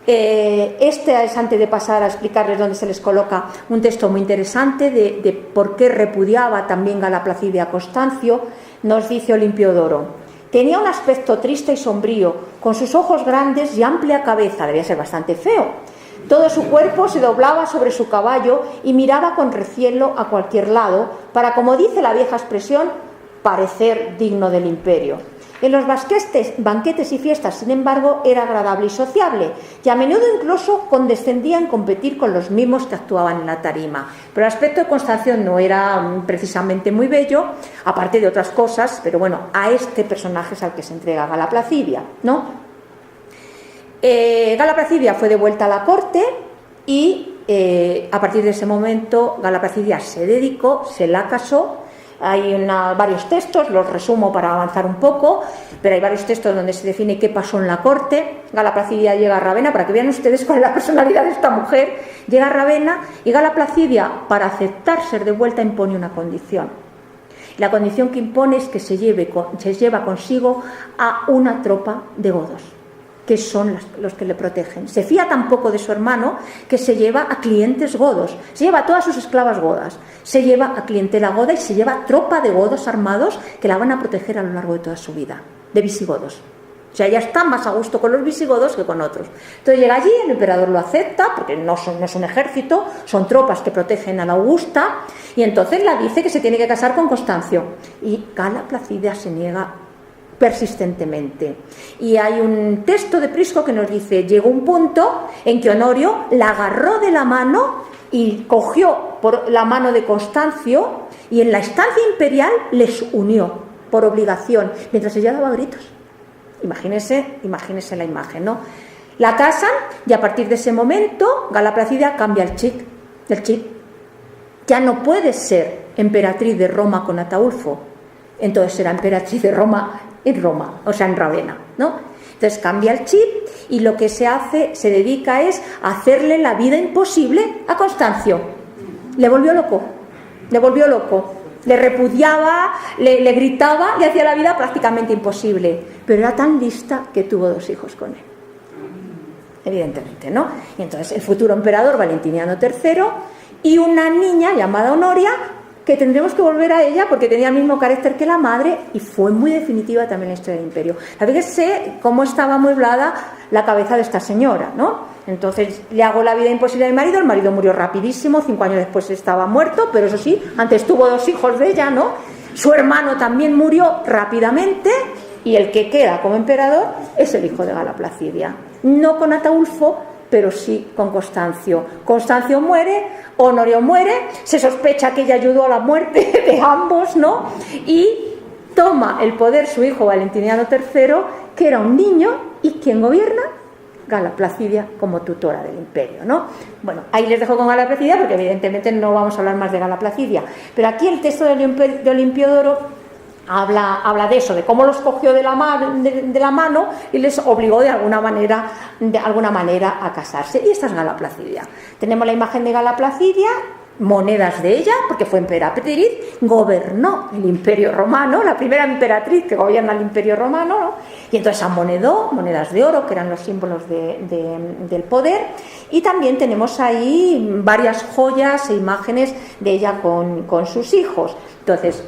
Este es, antes de pasar a explicarles dónde se les coloca, un texto muy interesante de por qué repudiaba también Gala Placidia a Constancio. Nos dice Olimpio Doro: tenía un aspecto triste y sombrío, con sus ojos grandes y amplia cabeza, debía ser bastante feo. Todo su cuerpo se doblaba sobre su caballo y miraba con recelo a cualquier lado, para, como dice la vieja expresión, parecer digno del imperio. En los banquetes y fiestas, sin embargo, era agradable y sociable, y a menudo incluso condescendía en competir con los mimos que actuaban en la tarima. Pero el aspecto de Constancio no era precisamente muy bello, aparte de otras cosas, pero bueno, a este personaje es al que se entrega Gala Placidia, ¿no? Gala Placidia fue devuelta a la corte, y a partir de ese momento Gala Placidia se dedicó, se la casó. Hay varios textos, los resumo para avanzar un poco, pero hay varios textos donde se define qué pasó en la corte. Gala Placidia llega a Ravenna, para que vean ustedes cuál es la personalidad de esta mujer. Llega a Ravenna, y Gala Placidia, para aceptar ser devuelta, impone una condición. La condición que impone es que se lleva consigo a una tropa de godos, que son los que le protegen. Se fía tampoco de su hermano, que se lleva a clientes godos, se lleva a todas sus esclavas godas, se lleva a clientela goda y se lleva tropa de godos armados que la van a proteger a lo largo de toda su vida, de visigodos. O sea, ya está más a gusto con los visigodos que con otros. Entonces llega allí, el emperador lo acepta, porque no es un ejército, son tropas que protegen a la Augusta, y entonces la dice que se tiene que casar con Constancio. Y Gala Placidia se niega persistentemente. Y hay un texto de Prisco que nos dice: llegó un punto en que Honorio la agarró de la mano y cogió por la mano de Constancio, y en la estancia imperial les unió por obligación, mientras ella daba gritos. Imagínense la imagen, ¿no? La casan y a partir de ese momento Gala Placidia cambia el chip. Ya no puede ser emperatriz de Roma con Ataulfo, entonces será emperatriz de Roma en Roma, o sea, en Ravenna, ¿no? Entonces cambia el chip y lo que se dedica es a hacerle la vida imposible a Constancio. Le volvió loco. Le repudiaba, le gritaba, le hacía la vida prácticamente imposible. Pero era tan lista que tuvo 2 hijos con él. Evidentemente, ¿no? Y entonces el futuro emperador Valentiniano III y una niña llamada Honoria, que tendremos que volver a ella porque tenía el mismo carácter que la madre y fue muy definitiva también la historia del imperio. Fíjense cómo estaba amueblada la cabeza de esta señora, ¿no? Entonces le hago la vida imposible a mi marido, el marido murió rapidísimo, 5 años después estaba muerto, pero eso sí, antes tuvo 2 hijos de ella, ¿no? Su hermano también murió rápidamente y el que queda como emperador es el hijo de Gala Placidia. No con Ataulfo, pero sí con Constancio. Constancio muere, Honorio muere, se sospecha que ella ayudó a la muerte de ambos, ¿no? Y toma el poder su hijo Valentiniano III, que era un niño, y ¿quién gobierna? Gala Placidia como tutora del imperio, ¿no? Bueno, ahí les dejo con Gala Placidia porque evidentemente no vamos a hablar más de Gala Placidia, pero aquí el texto de Olimpiodoro habla de eso, de cómo los cogió de la mano y les obligó de alguna manera a casarse. Y esta es Gala Placidia. Tenemos la imagen de Gala Placidia, monedas de ella, porque fue emperatriz, gobernó el Imperio Romano, la primera emperatriz que gobierna el Imperio Romano, ¿no? Y entonces amonedó monedas de oro, que eran los símbolos del poder, y también tenemos ahí varias joyas e imágenes de ella con sus hijos. Entonces,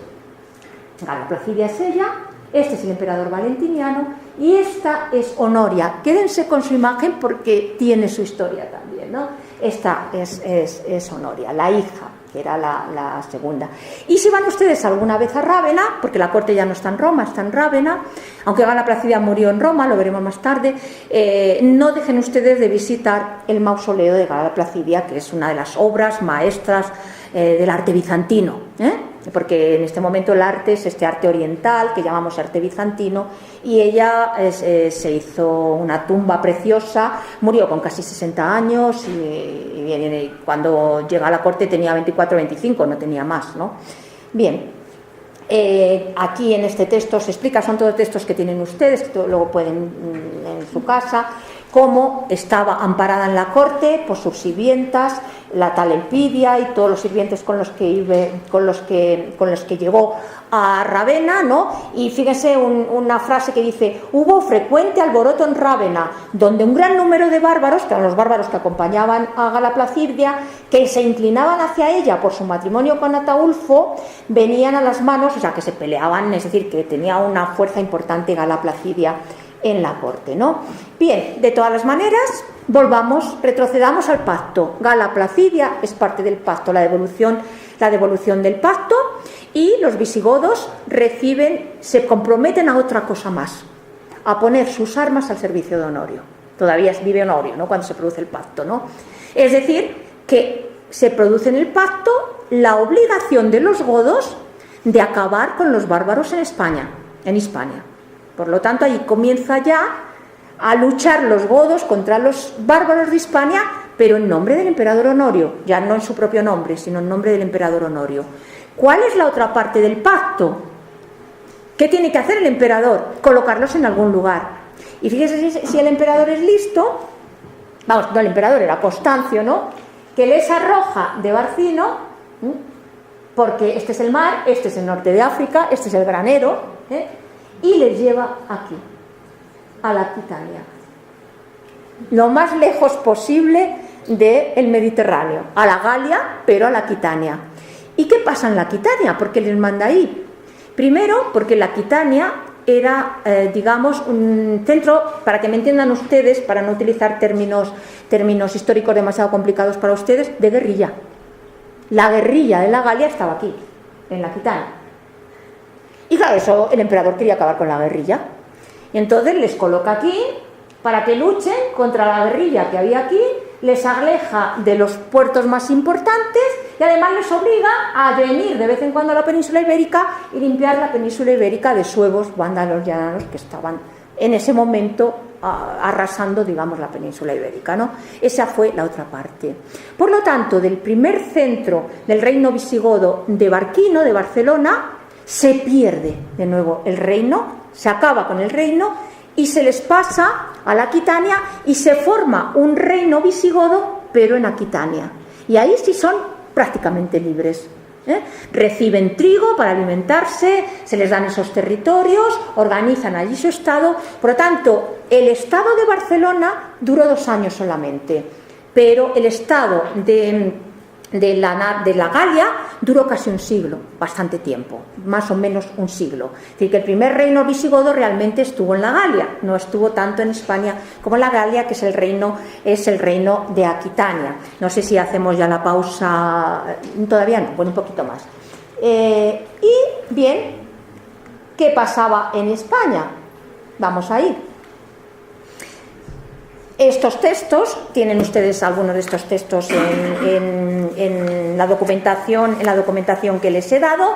Gala Placidia es ella, este es el emperador Valentiniano y esta es Honoria. Quédense con su imagen porque tiene su historia también, ¿no? Esta es Honoria, la hija, que era la segunda. Y si van ustedes alguna vez a Rávena, porque la corte ya no está en Roma, está en Rávena, aunque Gala Placidia murió en Roma, lo veremos más tarde, no dejen ustedes de visitar el mausoleo de Gala Placidia, que es una de las obras maestras del arte bizantino, porque en este momento el arte es este arte oriental que llamamos arte bizantino, y ella se hizo una tumba preciosa, murió con casi 60 años y cuando llega a la corte tenía 24 o 25, no tenía más, ¿no? Bien, aquí en este texto se explica, son todos textos que tienen ustedes, que luego pueden en su casa, cómo estaba amparada en la corte por sus sirvientas, la tal Elpidia y todos los sirvientes con los que llegó a Rávena, ¿no? Y fíjense una frase que dice: hubo frecuente alboroto en Rávena, donde un gran número de bárbaros, que eran los bárbaros que acompañaban a Gala Placidia, que se inclinaban hacia ella por su matrimonio con Ataulfo, venían a las manos, o sea, que se peleaban, es decir, que tenía una fuerza importante Gala Placidia en la corte, ¿no? Bien, de todas las maneras, retrocedamos al pacto. Gala Placidia es parte del pacto, la devolución del pacto, y los visigodos se comprometen a otra cosa más, a poner sus armas al servicio de Honorio. Todavía vive Honorio, ¿no?, cuando se produce el pacto, ¿no? Es decir, que se produce en el pacto la obligación de los godos de acabar con los bárbaros en Hispania. Por lo tanto, ahí comienza ya a luchar los godos contra los bárbaros de Hispania, pero en nombre del emperador Honorio, ya no en su propio nombre, sino en nombre del emperador Honorio. ¿Cuál es la otra parte del pacto? ¿Qué tiene que hacer el emperador? Colocarlos en algún lugar. Y fíjese si el emperador es listo, el emperador era Constancio, ¿no?, que les arroja de Barcino porque este es el mar, este es el norte de África, este es el granero, y les lleva aquí, a la Aquitania, lo más lejos posible del Mediterráneo, a la Galia, pero a la Aquitania. ¿Y qué pasa en la Aquitania? ¿Por qué les manda ahí? Primero, porque la Aquitania era, digamos, un centro, para que me entiendan ustedes, para no utilizar términos históricos demasiado complicados para ustedes, de guerrilla. La guerrilla de la Galia estaba aquí, en la Aquitania. Y claro, eso el emperador quería acabar con la guerrilla. Y entonces les coloca aquí para que luchen contra la guerrilla que había aquí, les aleja de los puertos más importantes y además les obliga a venir de vez en cuando a la península ibérica y limpiar la península ibérica de suevos, vándalos y alanos que estaban en ese momento arrasando, digamos, la península ibérica, ¿no? Esa fue la otra parte. Por lo tanto, del primer centro del reino visigodo de Barquino, de Barcelona, se pierde de nuevo el reino, se acaba con el reino y se les pasa a la Aquitania y se forma un reino visigodo, pero en Aquitania. Y ahí sí son prácticamente libres. Reciben trigo para alimentarse, se les dan esos territorios, organizan allí su estado. Por lo tanto, el estado de Barcelona duró 2 años solamente, pero el estado de la Galia duró casi un siglo, bastante tiempo, más o menos un siglo. Es decir, que el primer reino visigodo realmente estuvo en la Galia, no estuvo tanto en España como en la Galia, que es el reino de Aquitania. No sé si hacemos ya la pausa, todavía no, bueno, un poquito más. Y bien, ¿qué pasaba en España? Vamos a ir. Estos textos, tienen ustedes algunos de estos textos en la documentación que les he dado.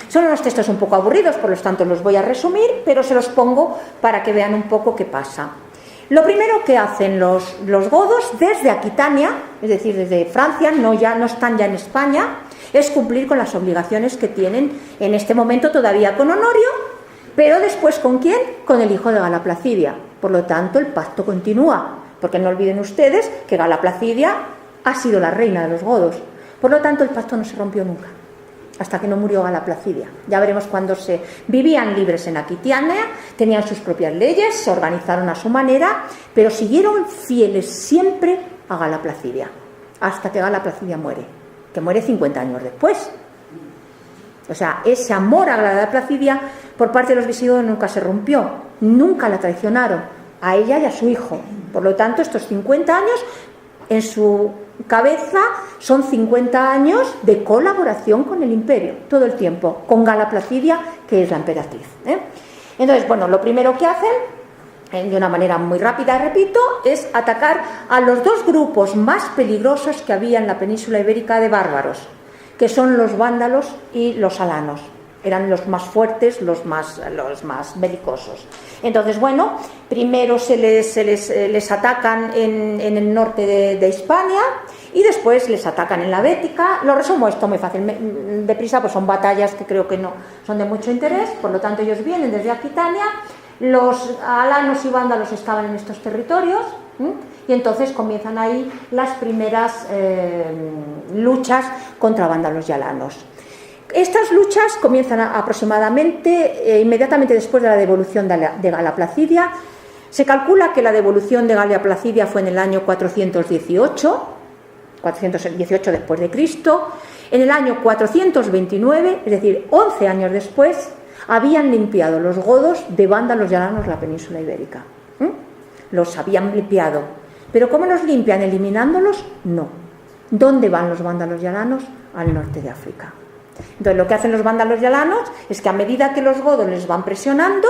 Son unos textos un poco aburridos, por lo tanto los voy a resumir, pero se los pongo para que vean un poco qué pasa. Lo primero que hacen los godos desde Aquitania, es decir, desde Francia, no están ya en España, es cumplir con las obligaciones que tienen en este momento todavía con Honorio, pero después ¿con quién? Con el hijo de Gala Placidia. Por lo tanto, el pacto continúa. Porque no olviden ustedes que Gala Placidia ha sido la reina de los godos. Por lo tanto, el pacto no se rompió nunca, hasta que no murió Gala Placidia. Ya veremos cuando se vivían libres en Aquitania, tenían sus propias leyes, se organizaron a su manera, pero siguieron fieles siempre a Gala Placidia, hasta que Gala Placidia muere, que muere 50 años después. O sea, ese amor a Gala Placidia por parte de los visigodos nunca se rompió, nunca la traicionaron, a ella y a su hijo. Por lo tanto, estos 50 años en su cabeza son 50 años de colaboración con el imperio, todo el tiempo, con Gala Placidia, que es la emperatriz. Entonces, bueno, lo primero que hacen, de una manera muy rápida, repito, es atacar a los 2 grupos más peligrosos que había en la península ibérica de bárbaros, que son los vándalos y los alanos. Eran los más fuertes, los más belicosos. Entonces, bueno, primero se les atacan en el norte de Hispania y después les atacan en la Bética. Lo resumo esto muy fácil, deprisa, pues son batallas que creo que no son de mucho interés. Por lo tanto, ellos vienen desde Aquitania, los alanos y vándalos estaban en estos territorios, y entonces comienzan ahí las primeras luchas contra vándalos y alanos. Estas luchas comienzan aproximadamente inmediatamente después de la devolución de Gala Placidia. Se calcula que la devolución de Gala Placidia fue en el año 418 después de Cristo. En el año 429, es decir, 11 años después, habían limpiado los godos de vándalos y alanos la península ibérica. Los habían limpiado. ¿Pero cómo los limpian? ¿Eliminándolos? No. ¿Dónde van los vándalos y alanos? Al norte de África. Entonces, lo que hacen los vándalos y alanos es que a medida que los godos les van presionando,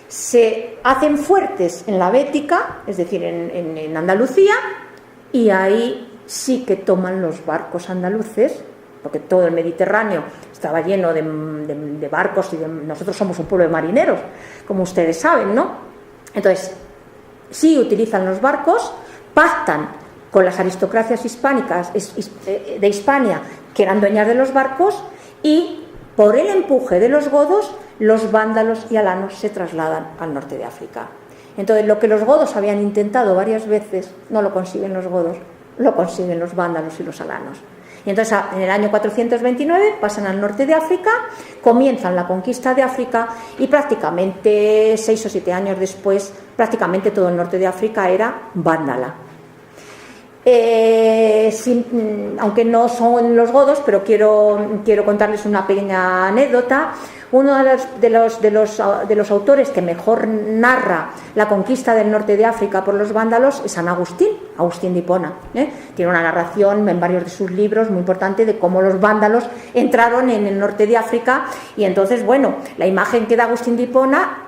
se hacen fuertes en la Bética, es decir, en Andalucía, y ahí sí que toman los barcos andaluces, porque todo el Mediterráneo estaba lleno de barcos, y nosotros somos un pueblo de marineros, como ustedes saben, ¿no? Entonces, sí utilizan los barcos, pactan con las aristocracias hispánicas de Hispania, que eran dueñas de los barcos, y por el empuje de los godos, los vándalos y alanos se trasladan al norte de África. Entonces, lo que los godos habían intentado varias veces, no lo consiguen los godos, lo consiguen los vándalos y los alanos. Y entonces en el año 429 pasan al norte de África, comienzan la conquista de África y prácticamente 6 o 7 años después, prácticamente todo el norte de África era vándala. Aunque no son los godos, pero quiero contarles una pequeña anécdota. Uno de los autores que mejor narra la conquista del norte de África por los vándalos es San Agustín de Hipona. Tiene una narración en varios de sus libros muy importante de cómo los vándalos entraron en el norte de África. Y entonces, bueno, la imagen que da Agustín de Hipona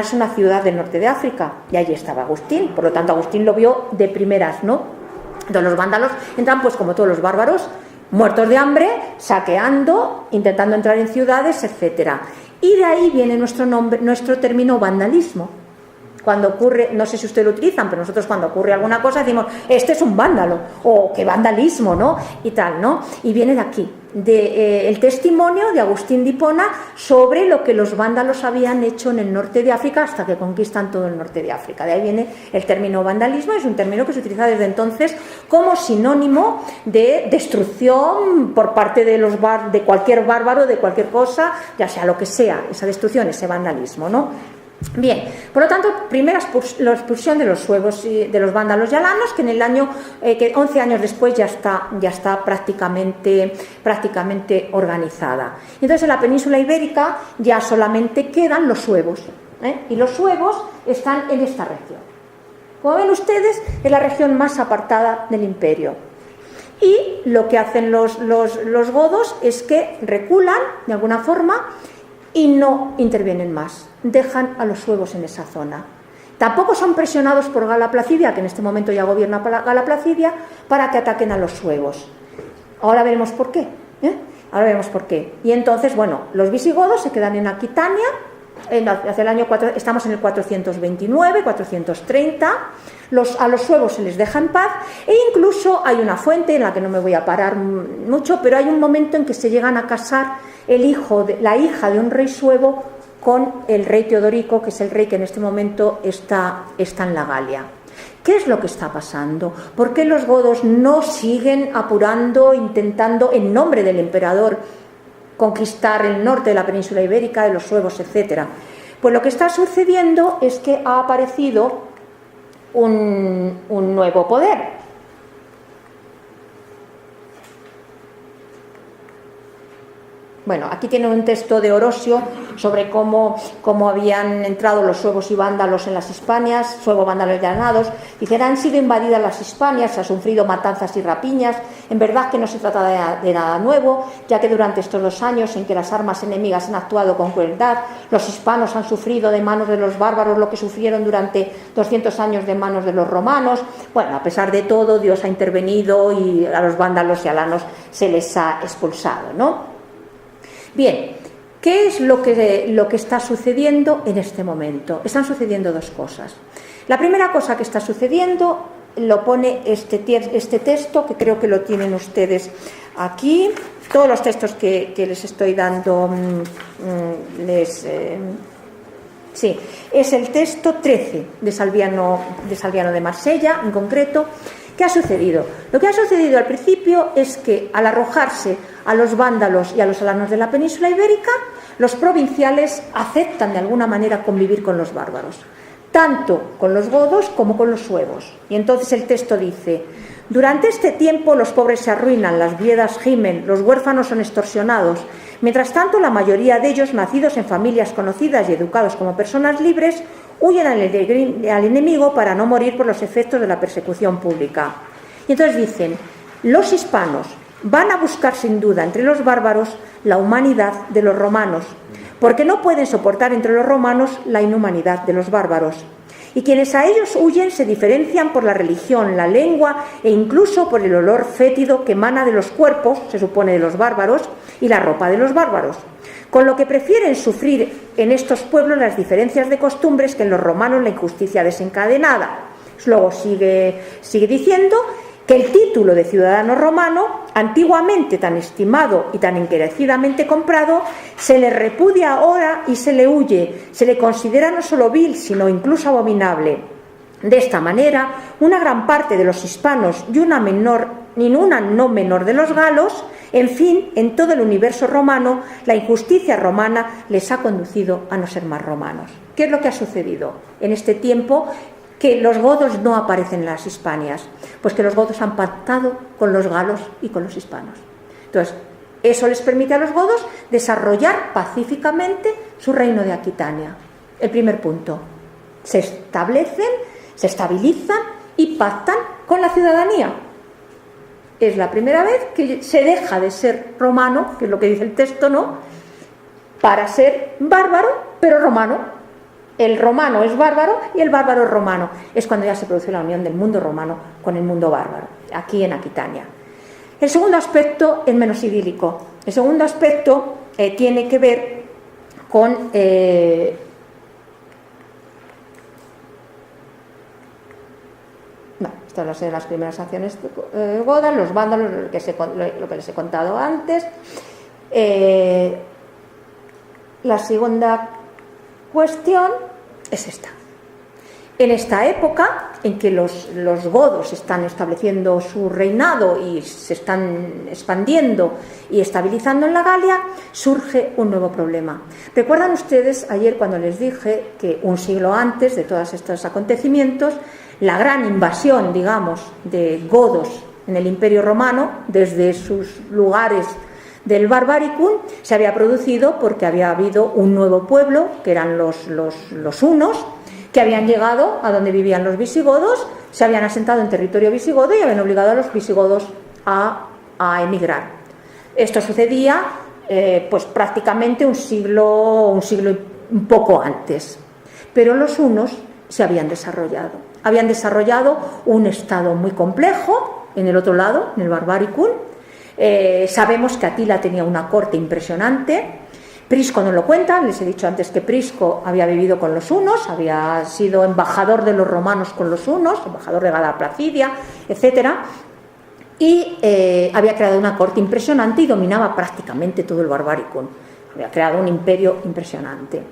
es una ciudad del norte de África y allí estaba Agustín, por lo tanto Agustín lo vio de primeras, ¿no? Entonces los vándalos entran, pues como todos los bárbaros, muertos de hambre, saqueando, intentando entrar en ciudades, etcétera. Y de ahí viene nuestro término vandalismo. Cuando ocurre, no sé si ustedes lo utilizan, pero nosotros cuando ocurre alguna cosa decimos, este es un vándalo, o qué vandalismo, ¿no? Y tal, ¿no? Y viene de aquí, el testimonio de Agustín de Hipona sobre lo que los vándalos habían hecho en el norte de África hasta que conquistan todo el norte de África. De ahí viene el término vandalismo, es un término que se utiliza desde entonces como sinónimo de destrucción por parte de cualquier bárbaro, de cualquier cosa, ya sea lo que sea, esa destrucción, ese vandalismo, ¿no? Bien, por lo tanto, primera la expulsión de los suevos y de los vándalos y alanos, que en el año que 11 años después ya está prácticamente organizada. Entonces en la península ibérica ya solamente quedan los suevos, y los suevos están en esta región. Como ven ustedes, es la región más apartada del imperio. Y lo que hacen los godos es que reculan de alguna forma y no intervienen más, dejan a los suevos en esa zona. Tampoco son presionados por Gala Placidia, que en este momento ya gobierna Gala Placidia, para que ataquen a los suevos. Ahora veremos por qué. Ahora veremos por qué. Y entonces, bueno, los visigodos se quedan en Aquitania, hacia el año 4, estamos en el 429, 430. A los suevos se les deja en paz, e incluso hay una fuente en la que no me voy a parar mucho, pero hay un momento en que se llegan a casar la hija de un rey suevo con el rey Teodorico, que es el rey que en este momento está en la Galia. ¿Qué es lo que está pasando? ¿Por qué los godos no siguen apurando, intentando, en nombre del emperador, conquistar el norte de la península ibérica, de los suevos, etcétera? Pues lo que está sucediendo es que ha aparecido un nuevo poder. Bueno, aquí tienen un texto de Orosio sobre cómo habían entrado los suevos y vándalos en las Hispanias, suevos, vándalos y granados. Dicen, han sido invadidas las Hispanias, se han sufrido matanzas y rapiñas. En verdad que no se trata de nada nuevo, ya que durante estos 2 años en que las armas enemigas han actuado con crueldad, los hispanos han sufrido de manos de los bárbaros lo que sufrieron durante 200 años de manos de los romanos. Bueno, a pesar de todo, Dios ha intervenido y a los vándalos y alanos se les ha expulsado, ¿no? Bien, ¿qué es lo que está sucediendo en este momento? Están sucediendo 2 cosas. La primera cosa que está sucediendo lo pone este texto, que creo que lo tienen ustedes aquí. Todos los textos que les estoy dando, sí, es el texto 13 de Salviano de Marsella, en concreto. ¿Qué ha sucedido? Lo que ha sucedido al principio es que al arrojarse a los vándalos y a los alanos de la península ibérica, los provinciales aceptan de alguna manera convivir con los bárbaros, tanto con los godos como con los suevos. Y entonces el texto dice: durante este tiempo los pobres se arruinan, las viudas gimen, los huérfanos son extorsionados. Mientras tanto, la mayoría de ellos, nacidos en familias conocidas y educados como personas libres, huyen al enemigo para no morir por los efectos de la persecución pública. Y entonces dicen, los hispanos van a buscar sin duda entre los bárbaros la humanidad de los romanos, porque no pueden soportar entre los romanos la inhumanidad de los bárbaros. Y quienes a ellos huyen se diferencian por la religión, la lengua e incluso por el olor fétido que emana de los cuerpos, se supone de los bárbaros, y la ropa de los bárbaros. Con lo que prefieren sufrir en estos pueblos las diferencias de costumbres que en los romanos la injusticia desencadenada. Luego sigue diciendo que el título de ciudadano romano, antiguamente tan estimado y tan encarecidamente comprado, se le repudia ahora y se le huye, se le considera no solo vil, sino incluso abominable. De esta manera, una gran parte de los hispanos y una no menor de los galos, en fin, en todo el universo romano, la injusticia romana les ha conducido a no ser más romanos. ¿Qué es lo que ha sucedido en este tiempo que los godos no aparecen en las Hispanias? Pues que los godos han pactado con los galos y con los hispanos. Entonces, eso les permite a los godos desarrollar pacíficamente su reino de Aquitania. El primer punto. Se establecen, se estabilizan y pactan con la ciudadanía. Es la primera vez que se deja de ser romano, que es lo que dice el texto, ¿no?, para ser bárbaro, pero romano. El romano es bárbaro y el bárbaro es romano. Es cuando ya se produce la unión del mundo romano con el mundo bárbaro, aquí en Aquitania. El segundo aspecto es menos idílico. El segundo aspecto tiene que ver con estas son las primeras acciones godas, los vándalos, lo que les he contado antes. La segunda cuestión es esta. En esta época en que los godos están estableciendo su reinado y se están expandiendo y estabilizando en la Galia, surge un nuevo problema. ¿Recuerdan ustedes ayer cuando les dije que un siglo antes de todos estos acontecimientos, la gran invasión, digamos, de godos en el Imperio Romano, desde sus lugares del Barbaricum, se había producido porque había habido un nuevo pueblo, que eran los hunos, que habían llegado a donde vivían los visigodos, se habían asentado en territorio visigodo y habían obligado a los visigodos a emigrar. Esto sucedía pues prácticamente un siglo un poco antes. Pero los hunos se habían desarrollado un estado muy complejo en el otro lado, en el Barbaricum. Sabemos que Atila tenía una corte impresionante. Prisco no lo cuenta, les he dicho antes que Prisco había vivido con los hunos, había sido embajador de los romanos con los hunos, embajador de Gala Placidia, etc. Y había creado una corte impresionante y dominaba prácticamente todo el Barbaricum. Había creado un imperio impresionante.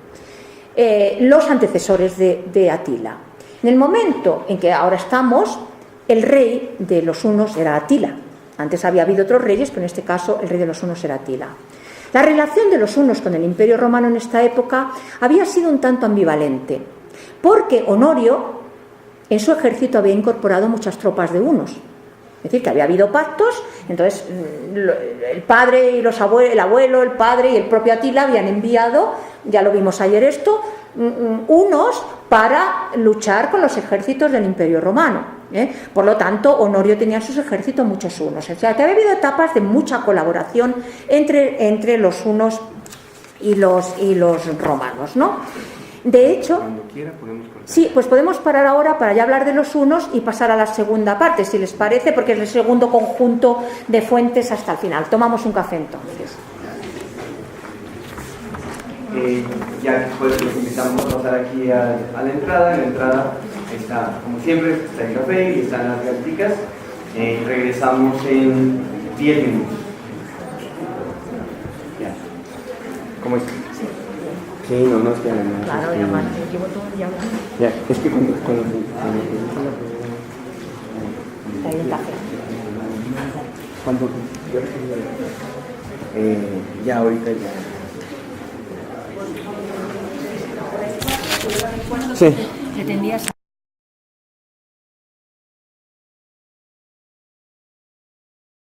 Los antecesores de Atila. En el momento en que ahora estamos, el rey de los hunos era Atila. Antes había habido otros reyes, pero en este caso el rey de los hunos era Atila. La relación de los hunos con el Imperio Romano en esta época había sido un tanto ambivalente, porque Honorio en su ejército había incorporado muchas tropas de hunos. Es decir, que había habido pactos, entonces el padre y el abuelo, el padre y el propio Atila habían enviado, ya lo vimos ayer esto, hunos para luchar con los ejércitos del Imperio Romano. Por lo tanto, Honorio tenía en sus ejércitos muchos hunos. O sea, que había habido etapas de mucha colaboración entre los hunos y los romanos, ¿no? De hecho, cuando quiera podemos cortar. Sí, pues podemos parar ahora para ya hablar de los hunos y pasar a la segunda parte, si les parece, porque es el segundo conjunto de fuentes hasta el final. Tomamos un café entonces. Ya pues los invitamos a pasar aquí a la entrada. En la entrada está, como siempre, está el café y están las galletitas. Regresamos en 10 minutos. Ya. ¿Cómo es? Sí, no es que no. Claro, ya más, me llevo todo ya. Ya, es que cuando Está ahí el café. Cuando ya ahorita ya. Sí. Pretendías